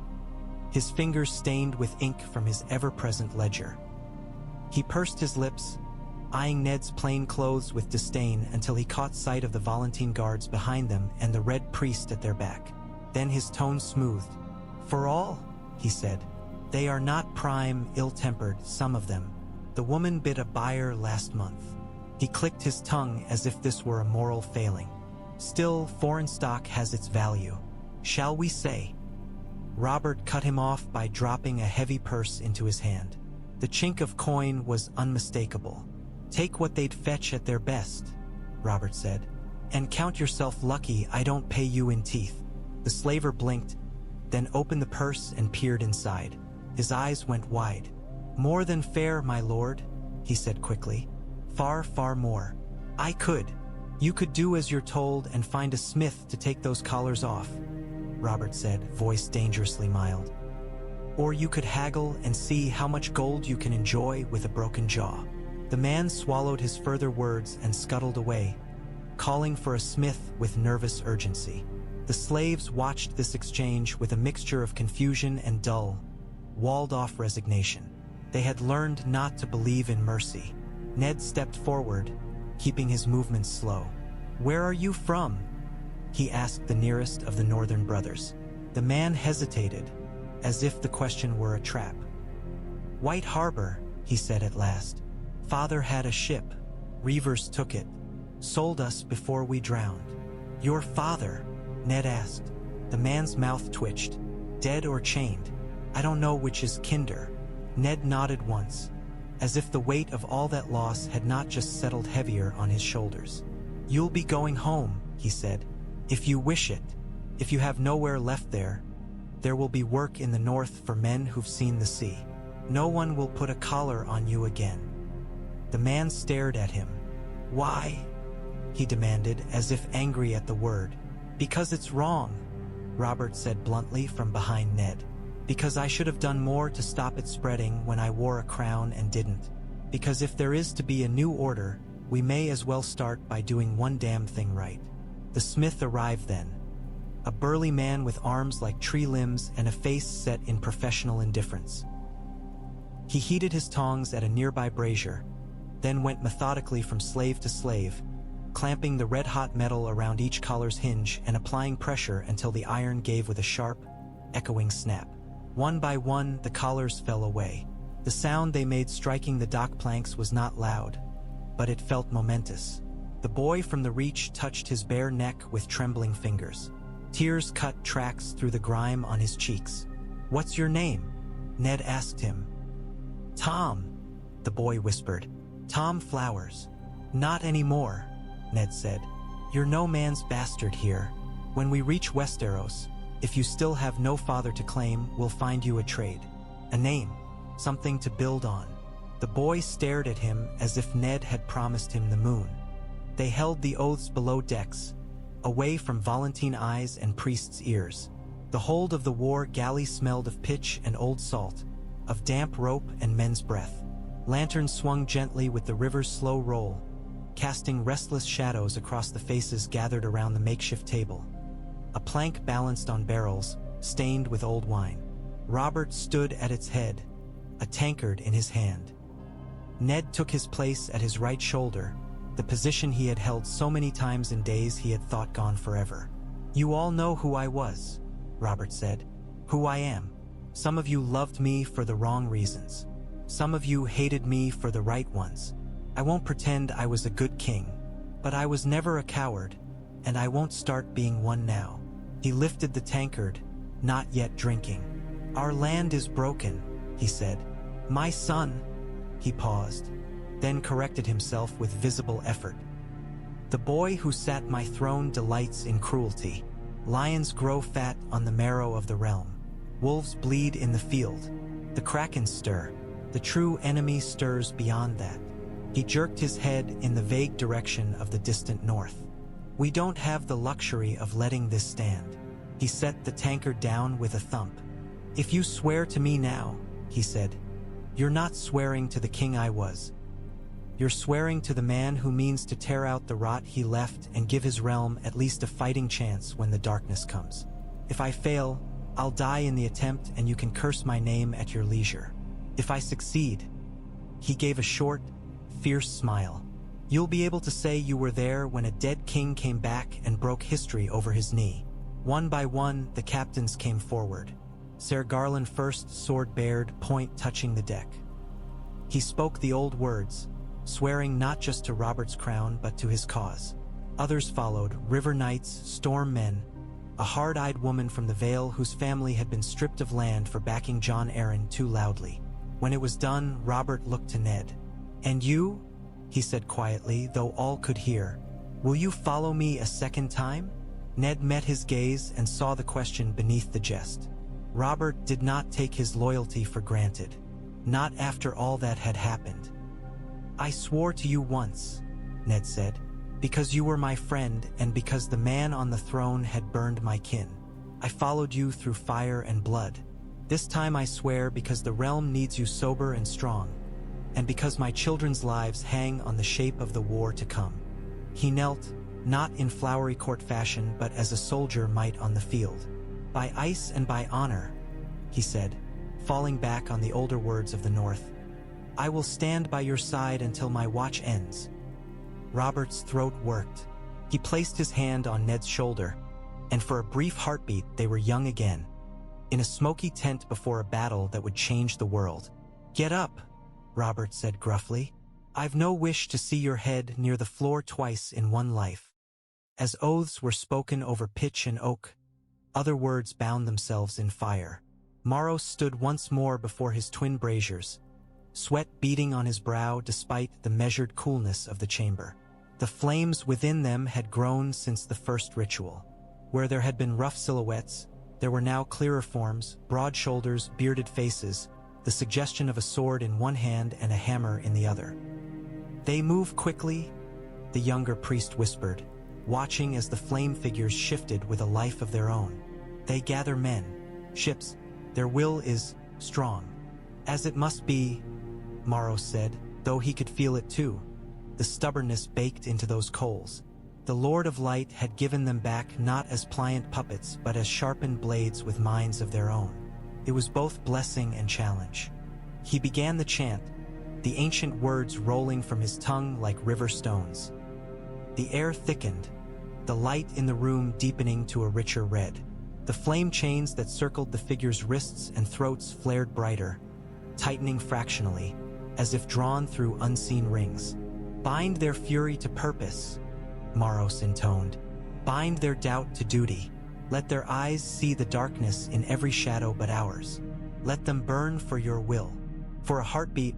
his fingers stained with ink from his ever-present ledger. He pursed his lips, eyeing Ned's plain clothes with disdain until he caught sight of the Volantene guards behind them and the red priest at their back. Then his tone smoothed. For all, he said. They are not prime, ill-tempered, some of them. The woman bit a buyer last month. He clicked his tongue as if this were a moral failing. Still, foreign stock has its value. Shall we say? Robert cut him off by dropping a heavy purse into his hand. The chink of coin was unmistakable. Take what they'd fetch at their best, Robert said. And count yourself lucky I don't pay you in teeth. The slaver blinked, then opened the purse and peered inside. His eyes went wide. More than fair, my lord, he said quickly. Far, far more. I could. You could do as you're told and find a smith to take those collars off, Robert said, voice dangerously mild. Or you could haggle and see how much gold you can enjoy with a broken jaw. The man swallowed his further words and scuttled away, calling for a smith with nervous urgency. The slaves watched this exchange with a mixture of confusion and dull, walled-off resignation. They had learned not to believe in mercy. Ned stepped forward, keeping his movements slow. Where are you from? He asked the nearest of the northern brothers. The man hesitated, as if the question were a trap. "White Harbor," he said at last. "Father had a ship. Reavers took it. Sold us before we drowned." "Your father?" Ned asked. The man's mouth twitched. "Dead or chained? I don't know which is kinder." Ned nodded once, as if the weight of all that loss had not just settled heavier on his shoulders. "You'll be going home," he said, "if you wish it. If you have nowhere left there will be work in the north for men who've seen the sea. No one will put a collar on you again." The man stared at him. "Why?" he demanded, as if angry at the word. "Because it's wrong," Robert said bluntly from behind Ned. "Because I should have done more to stop it spreading when I wore a crown and didn't. Because if there is to be a new order, we may as well start by doing one damn thing right." The smith arrived then. A burly man with arms like tree limbs and a face set in professional indifference. He heated his tongs at a nearby brazier, then went methodically from slave to slave, clamping the red-hot metal around each collar's hinge and applying pressure until the iron gave with a sharp, echoing snap. One by one, the collars fell away. The sound they made striking the dock planks was not loud, but it felt momentous. The boy from the reach touched his bare neck with trembling fingers. Tears cut tracks through the grime on his cheeks. "What's your name?" Ned asked him. "Tom," the boy whispered. "Tom Flowers." "Not anymore," Ned said. "You're no man's bastard here. When we reach Westeros, if you still have no father to claim, we'll find you a trade. A name. Something to build on." The boy stared at him as if Ned had promised him the moon. They held the oaths below decks, away from Volantene eyes and priests' ears. The hold of the war galley smelled of pitch and old salt, of damp rope and men's breath. Lanterns swung gently with the river's slow roll, casting restless shadows across the faces gathered around the makeshift table. A plank balanced on barrels, stained with old wine. Robert stood at its head, a tankard in his hand. Ned took his place at his right shoulder, the position he had held so many times in days he had thought gone forever. "You all know who I was," Robert said. "Who I am. Some of you loved me for the wrong reasons. Some of you hated me for the right ones. I won't pretend I was a good king, but I was never a coward, and I won't start being one now." He lifted the tankard, not yet drinking. "Our land is broken," he said. "My son," he paused, then corrected himself with visible effort. "The boy who sat my throne delights in cruelty. Lions grow fat on the marrow of the realm. Wolves bleed in the field. The krakens stir. The true enemy stirs beyond that." He jerked his head in the vague direction of the distant north. "We don't have the luxury of letting this stand." He set the tankard down with a thump. "If you swear to me now," he said, "you're not swearing to the king I was. You're swearing to the man who means to tear out the rot he left and give his realm at least a fighting chance when the darkness comes. If I fail, I'll die in the attempt and you can curse my name at your leisure. If I succeed," he gave a short, fierce smile, "you'll be able to say you were there when a dead king came back and broke history over his knee." One by one, the captains came forward. Ser Garland first, sword bared, point touching the deck. He spoke the old words, swearing not just to Robert's crown but to his cause. Others followed, river knights, storm men, a hard-eyed woman from the Vale whose family had been stripped of land for backing Jon Arryn too loudly. When it was done, Robert looked to Ned. "And you?" he said quietly, though all could hear. "Will you follow me a second time?" Ned met his gaze and saw the question beneath the jest. Robert did not take his loyalty for granted. Not after all that had happened. "I swore to you once," Ned said, "because you were my friend and because the man on the throne had burned my kin. I followed you through fire and blood. This time I swear because the realm needs you sober and strong, and because my children's lives hang on the shape of the war to come." He knelt, not in flowery court fashion but as a soldier might on the field. "By ice and by honor," he said, falling back on the older words of the North. "I will stand by your side until my watch ends." Robert's throat worked. He placed his hand on Ned's shoulder, and for a brief heartbeat they were young again. in a smoky tent before a battle that would change the world. "Get up," Robert said gruffly. "I've no wish to see your head near the floor twice in one life." As oaths were spoken over pitch and oak, other words bound themselves in fire. Maros stood once more before his twin braziers, sweat beading on his brow despite the measured coolness of the chamber. The flames within them had grown since the first ritual. Where there had been rough silhouettes, there were now clearer forms, broad shoulders, bearded faces, the suggestion of a sword in one hand and a hammer in the other. "They move quickly," the younger priest whispered, watching as the flame figures shifted with a life of their own. "They gather men, ships. Their will is strong." "As it must be," Maros said, though he could feel it too, the stubbornness baked into those coals. The Lord of Light had given them back not as pliant puppets but as sharpened blades with minds of their own. It was both blessing and challenge. He began the chant, the ancient words rolling from his tongue like river stones. The air thickened, the light in the room deepening to a richer red. The flame chains that circled the figure's wrists and throats flared brighter, tightening fractionally, as if drawn through unseen rings. "Bind their fury to purpose," Maros intoned. "Bind their doubt to duty. Let their eyes see the darkness in every shadow but ours. Let them burn for your will." For a heartbeat,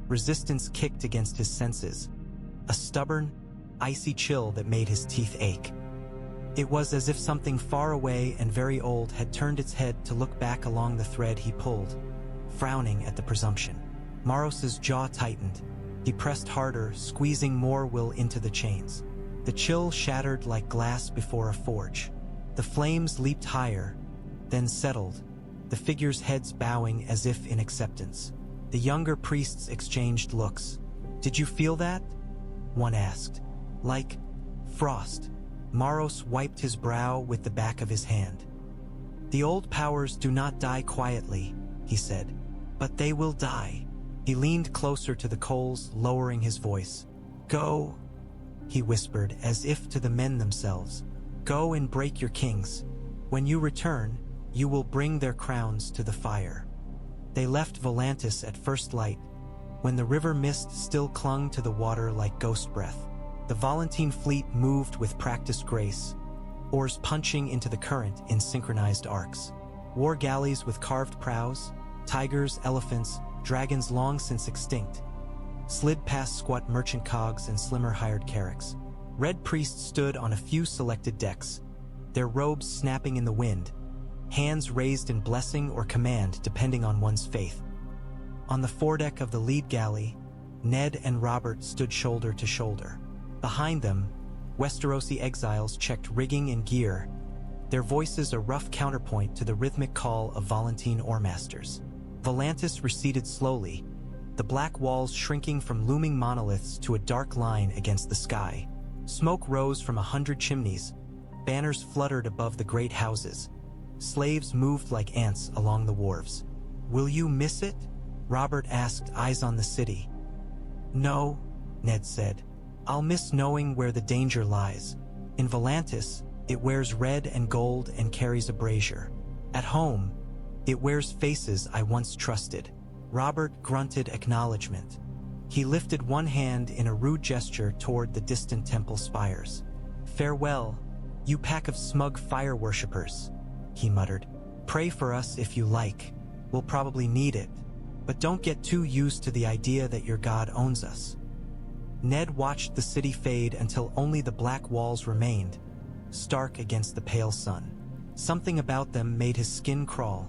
resistance kicked against his senses, a stubborn, icy chill that made his teeth ache. It was as if something far away and very old had turned its head to look back along the thread he pulled, frowning at the presumption. Maros's jaw tightened. He pressed harder, squeezing more will into the chains. The chill shattered like glass before a forge. The flames leaped higher, then settled, the figures' heads bowing as if in acceptance. The younger priests exchanged looks. "Did you feel that?" one asked. "Like frost." Maros wiped his brow with the back of his hand. "The old powers do not die quietly," he said, "but they will die." He leaned closer to the coals, lowering his voice. "Go," he whispered, as if to the men themselves. "Go and break your kings. When you return, you will bring their crowns to the fire." They left Volantis at first light, when the river mist still clung to the water like ghost breath. The Volantene fleet moved with practiced grace, oars punching into the current in synchronized arcs. War galleys with carved prows, tigers, elephants, dragons long since extinct, slid past squat merchant cogs and slimmer hired carracks. Red priests stood on a few selected decks, their robes snapping in the wind, hands raised in blessing or command depending on one's faith. On the foredeck of the lead galley, Ned and Robert stood shoulder to shoulder. Behind them, Westerosi exiles checked rigging and gear, their voices a rough counterpoint to the rhythmic call of Volantene oarmasters. Volantis receded slowly, the black walls shrinking from looming monoliths to a dark line against the sky. Smoke rose from 100 chimneys, banners fluttered above the great houses. Slaves moved like ants along the wharves. "Will you miss it?" Robert asked, eyes on the city. "No," Ned said. "I'll miss knowing where the danger lies. In Volantis, it wears red and gold and carries a brazier. At home, it wears faces I once trusted." Robert grunted acknowledgement. He lifted one hand in a rude gesture toward the distant temple spires. "Farewell, you pack of smug fire worshippers," he muttered. "Pray for us if you like. We'll probably need it. But don't get too used to the idea that your god owns us." Ned watched the city fade until only the black walls remained, stark against the pale sun. Something about them made his skin crawl,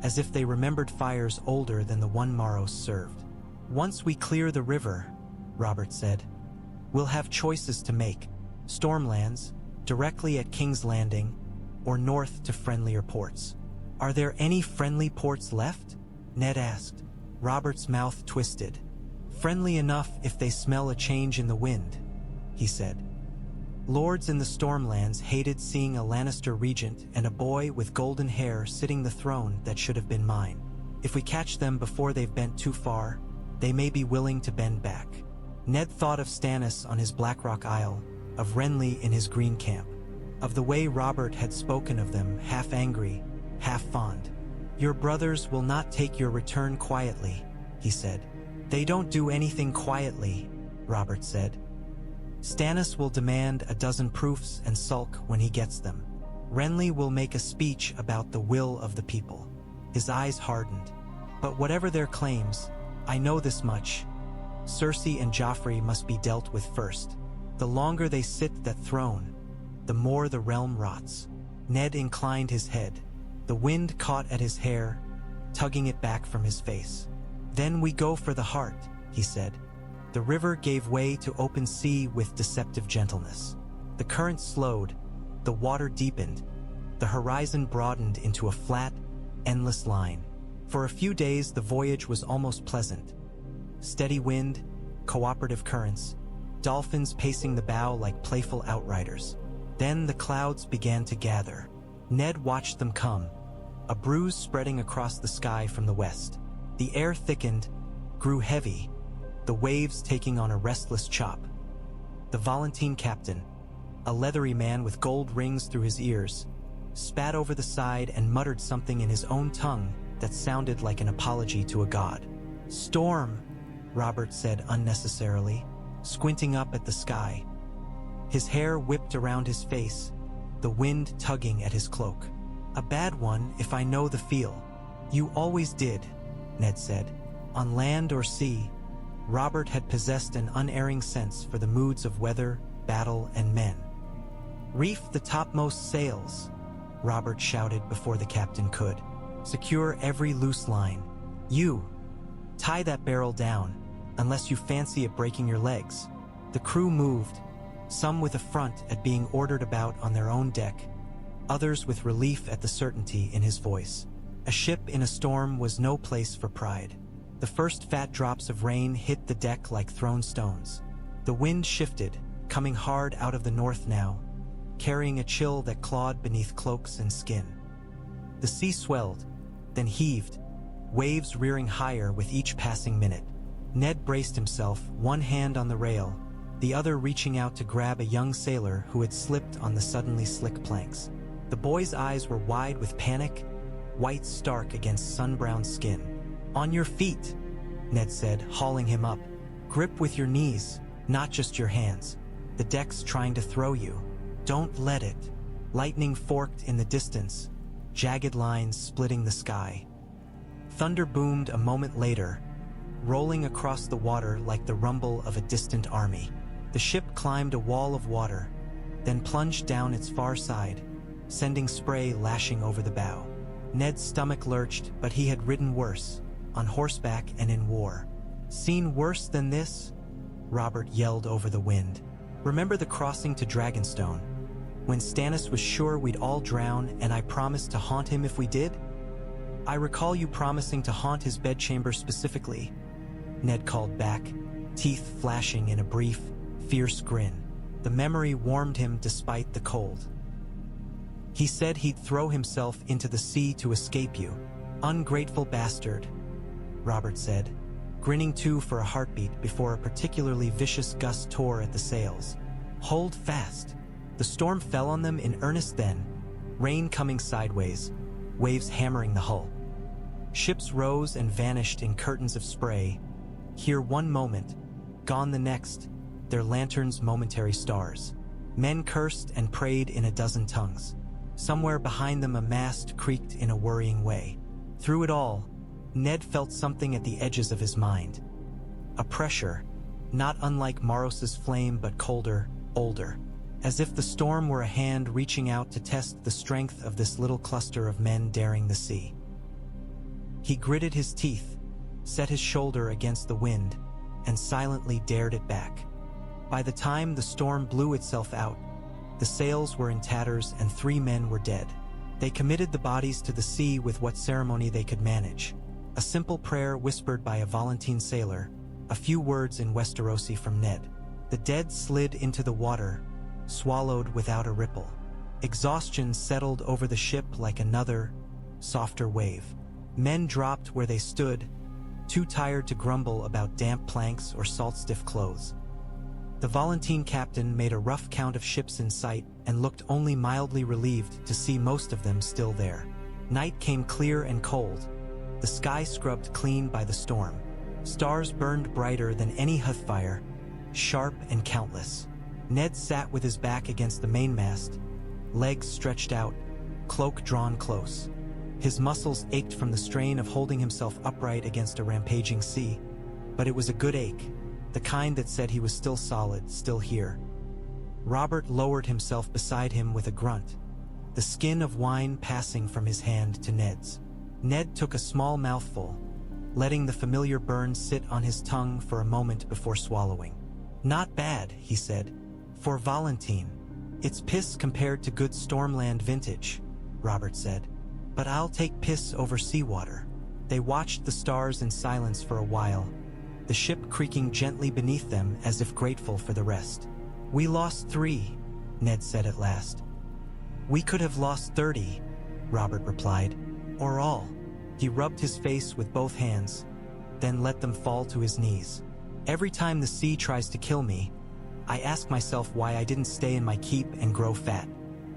as if they remembered fires older than the one Maros served. "Once we clear the river," Robert said, "we'll have choices to make. Stormlands, directly at King's Landing, or north to friendlier ports." "Are there any friendly ports left?" Ned asked. Robert's mouth twisted. "Friendly enough if they smell a change in the wind," he said. "Lords in the Stormlands hated seeing a Lannister regent and a boy with golden hair sitting the throne that should have been mine. If we catch them before they've bent too far, they may be willing to bend back." Ned thought of Stannis on his Blackrock Isle, of Renly in his Green Camp, of the way Robert had spoken of them, half angry, half fond. "Your brothers will not take your return quietly," he said. "They don't do anything quietly," Robert said. "Stannis will demand a dozen proofs and sulk when he gets them. Renly will make a speech about the will of the people." His eyes hardened. "But whatever their claims, I know this much. Cersei and Joffrey must be dealt with first. The longer they sit that throne, the more the realm rots." Ned inclined his head. The wind caught at his hair, tugging it back from his face. "Then we go for the heart," he said. The river gave way to open sea with deceptive gentleness. The current slowed, the water deepened, the horizon broadened into a flat, endless line. For a few days the voyage was almost pleasant. Steady wind, cooperative currents, dolphins pacing the bow like playful outriders. Then the clouds began to gather. Ned watched them come, a bruise spreading across the sky from the west. The air thickened, grew heavy, the waves taking on a restless chop. The Volantene captain, a leathery man with gold rings through his ears, spat over the side and muttered something in his own tongue that sounded like an apology to a god. "Storm," Robert said unnecessarily, squinting up at the sky. His hair whipped around his face, the wind tugging at his cloak. "A bad one if I know the feel." "You always did," Ned said. On land or sea, Robert had possessed an unerring sense for the moods of weather, battle, and men. "Reef the topmost sails," Robert shouted before the captain could. "Secure every loose line. You, tie that barrel down, unless you fancy it breaking your legs." The crew moved, some with affront at being ordered about on their own deck, others with relief at the certainty in his voice. A ship in a storm was no place for pride. The first fat drops of rain hit the deck like thrown stones. The wind shifted, coming hard out of the north now, carrying a chill that clawed beneath cloaks and skin. The sea swelled, then heaved, waves rearing higher with each passing minute. Ned braced himself, one hand on the rail, the other reaching out to grab a young sailor who had slipped on the suddenly slick planks. The boy's eyes were wide with panic, white stark against sun-browned skin. "On your feet," Ned said, hauling him up. "Grip with your knees, not just your hands. The deck's trying to throw you. Don't let it." Lightning forked in the distance, jagged lines splitting the sky. Thunder boomed a moment later, rolling across the water like the rumble of a distant army. The ship climbed a wall of water, then plunged down its far side, sending spray lashing over the bow. Ned's stomach lurched, but he had ridden worse, on horseback and in war. "Seen worse than this?" Robert yelled over the wind. "Remember the crossing to Dragonstone, when Stannis was sure we'd all drown and I promised to haunt him if we did? I recall you promising to haunt his bedchamber specifically," Ned called back, teeth flashing in a brief, fierce grin. The memory warmed him despite the cold. "He said he'd throw himself into the sea to escape you." "Ungrateful bastard," Robert said, grinning too for a heartbeat before a particularly vicious gust tore at the sails. "Hold fast." The storm fell on them in earnest then, rain coming sideways, waves hammering the hull. Ships rose and vanished in curtains of spray, here one moment, gone the next, their lanterns momentary stars. Men cursed and prayed in a dozen tongues. Somewhere behind them a mast creaked in a worrying way. Through it all, Ned felt something at the edges of his mind. A pressure, not unlike Maros's flame but colder, older. As if the storm were a hand reaching out to test the strength of this little cluster of men daring the sea. He gritted his teeth, set his shoulder against the wind, and silently dared it back. By the time the storm blew itself out, the sails were in tatters and 3 men were dead. They committed the bodies to the sea with what ceremony they could manage. A simple prayer whispered by a Volantene sailor, a few words in Westerosi from Ned. The dead slid into the water, swallowed without a ripple. Exhaustion settled over the ship like another, softer wave. Men dropped where they stood, too tired to grumble about damp planks or salt-stiff clothes. The Volantene captain made a rough count of ships in sight and looked only mildly relieved to see most of them still there. Night came clear and cold, the sky scrubbed clean by the storm. Stars burned brighter than any hearthfire, sharp and countless. Ned sat with his back against the mainmast, legs stretched out, cloak drawn close. His muscles ached from the strain of holding himself upright against a rampaging sea, but it was a good ache, the kind that said he was still solid, still here. Robert lowered himself beside him with a grunt, the skin of wine passing from his hand to Ned's. Ned took a small mouthful, letting the familiar burn sit on his tongue for a moment before swallowing. "Not bad," he said. "For Volantene. It's piss compared to good Stormland vintage," Robert said. "But I'll take piss over seawater." They watched the stars in silence for a while, the ship creaking gently beneath them as if grateful for the rest. "We lost 3, Ned said at last. "We could have lost 30, Robert replied. "Or all." He rubbed his face with both hands, then let them fall to his knees. "Every time the sea tries to kill me, I ask myself why I didn't stay in my keep and grow fat.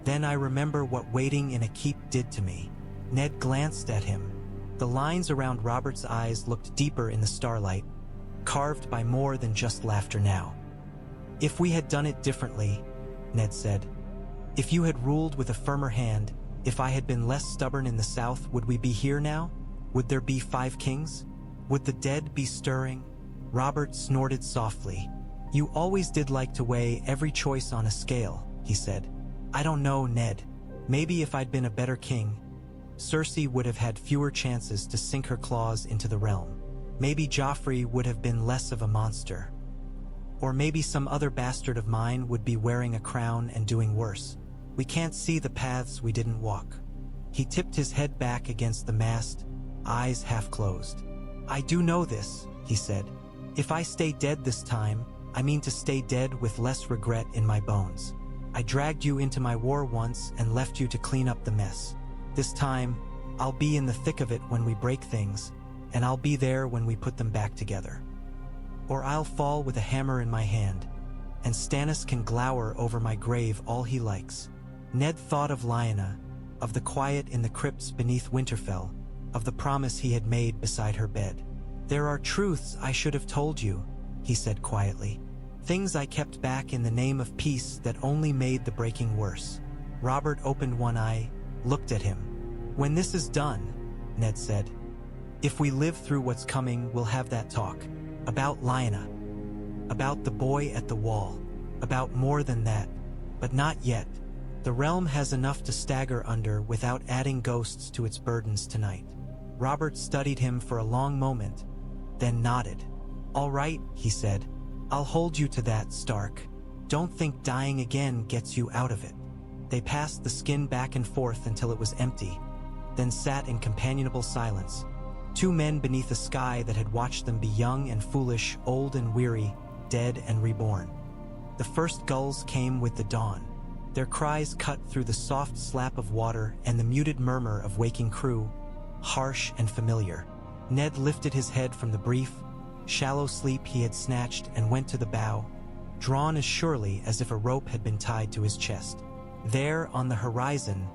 Then I remember what waiting in a keep did to me." Ned glanced at him. The lines around Robert's eyes looked deeper in the starlight, carved by more than just laughter now. "If we had done it differently," Ned said. "If you had ruled with a firmer hand, if I had been less stubborn in the south, would we be here now? Would there be 5 kings? Would the dead be stirring?" Robert snorted softly. "You always did like to weigh every choice on a scale," he said. "I don't know, Ned. Maybe if I'd been a better king, Cersei would have had fewer chances to sink her claws into the realm. Maybe Joffrey would have been less of a monster. Or maybe some other bastard of mine would be wearing a crown and doing worse. We can't see the paths we didn't walk." He tipped his head back against the mast, eyes half closed. "I do know this," he said. "If I stay dead this time, I mean to stay dead with less regret in my bones. I dragged you into my war once and left you to clean up the mess. This time, I'll be in the thick of it when we break things, and I'll be there when we put them back together. Or I'll fall with a hammer in my hand, and Stannis can glower over my grave all he likes." Ned thought of Lyanna, of the quiet in the crypts beneath Winterfell, of the promise he had made beside her bed. "There are truths I should have told you," he said quietly. "Things I kept back in the name of peace that only made the breaking worse." Robert opened one eye, looked at him. "When this is done," Ned said, "if we live through what's coming, we'll have that talk. About Lyanna. About the boy at the wall. About more than that. But not yet. The realm has enough to stagger under without adding ghosts to its burdens tonight." Robert studied him for a long moment, then nodded. "All right," he said. "I'll hold you to that, Stark. Don't think dying again gets you out of it." They passed the skin back and forth until it was empty, then sat in companionable silence. 2 men beneath a sky that had watched them be young and foolish, old and weary, dead and reborn. The first gulls came with the dawn. Their cries cut through the soft slap of water and the muted murmur of waking crew, harsh and familiar. Ned lifted his head from the brief, shallow sleep he had snatched and went to the bow, drawn as surely as if a rope had been tied to his chest. There, on the horizon,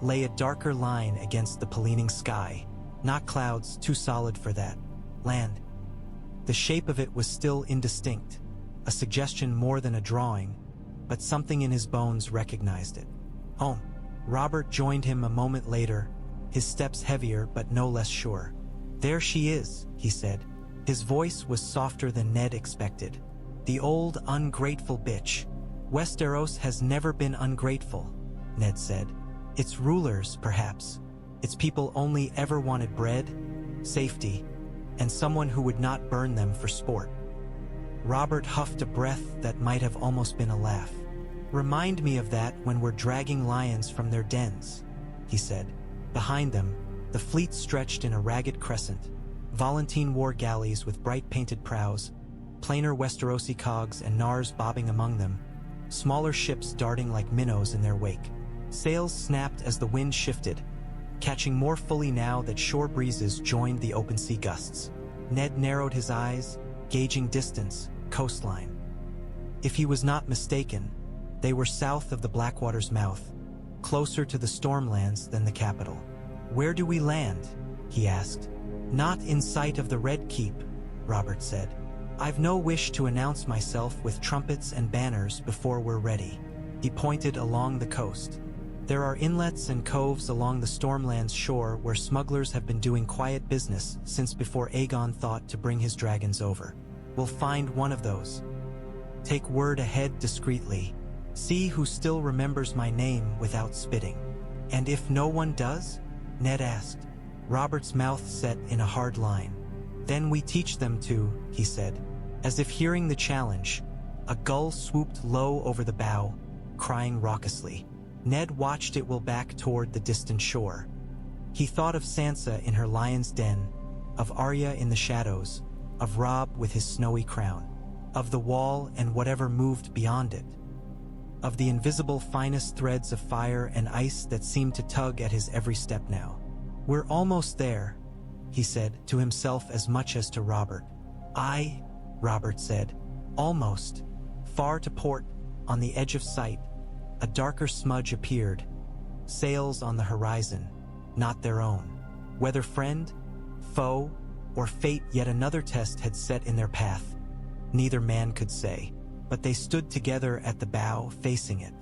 lay a darker line against the paleening sky. Not clouds, too solid for that. Land. The shape of it was still indistinct, a suggestion more than a drawing, but something in his bones recognized it. Home. Robert joined him a moment later, his steps heavier but no less sure. "There she is," he said. His voice was softer than Ned expected. "The old, ungrateful bitch. Westeros has never been ungrateful," Ned said. "Its rulers, perhaps. Its people only ever wanted bread, safety, and someone who would not burn them for sport." Robert huffed a breath that might have almost been a laugh. "Remind me of that when we're dragging lions from their dens," he said. Behind them, the fleet stretched in a ragged crescent. Volantene war galleys with bright painted prows, plainer Westerosi cogs and nars bobbing among them, smaller ships darting like minnows in their wake. Sails snapped as the wind shifted, catching more fully now that shore breezes joined the open sea gusts. Ned narrowed his eyes, gauging distance, coastline. If he was not mistaken, they were south of the Blackwater's mouth, closer to the Stormlands than the capital. "Where do we land?" he asked. "Not in sight of the Red Keep," Robert said. "I've no wish to announce myself with trumpets and banners before we're ready." He pointed along the coast. "There are inlets and coves along the Stormland's shore where smugglers have been doing quiet business since before Aegon thought to bring his dragons over. We'll find one of those. Take word ahead discreetly. See who still remembers my name without spitting." "And if no one does?" Ned asked. Robert's mouth set in a hard line. "Then we teach them to," he said. As if hearing the challenge, a gull swooped low over the bow, crying raucously. Ned watched it wheel back toward the distant shore. He thought of Sansa in her lion's den, of Arya in the shadows, of Robb with his snowy crown, of the wall and whatever moved beyond it, of the invisible finest threads of fire and ice that seemed to tug at his every step now. "We're almost there," he said, to himself as much as to Robert. "Aye," Robert said, "almost." Far to port, on the edge of sight, a darker smudge appeared. Sails on the horizon, not their own. Whether friend, foe, or fate, yet another test had set in their path. Neither man could say, but they stood together at the bow, facing it.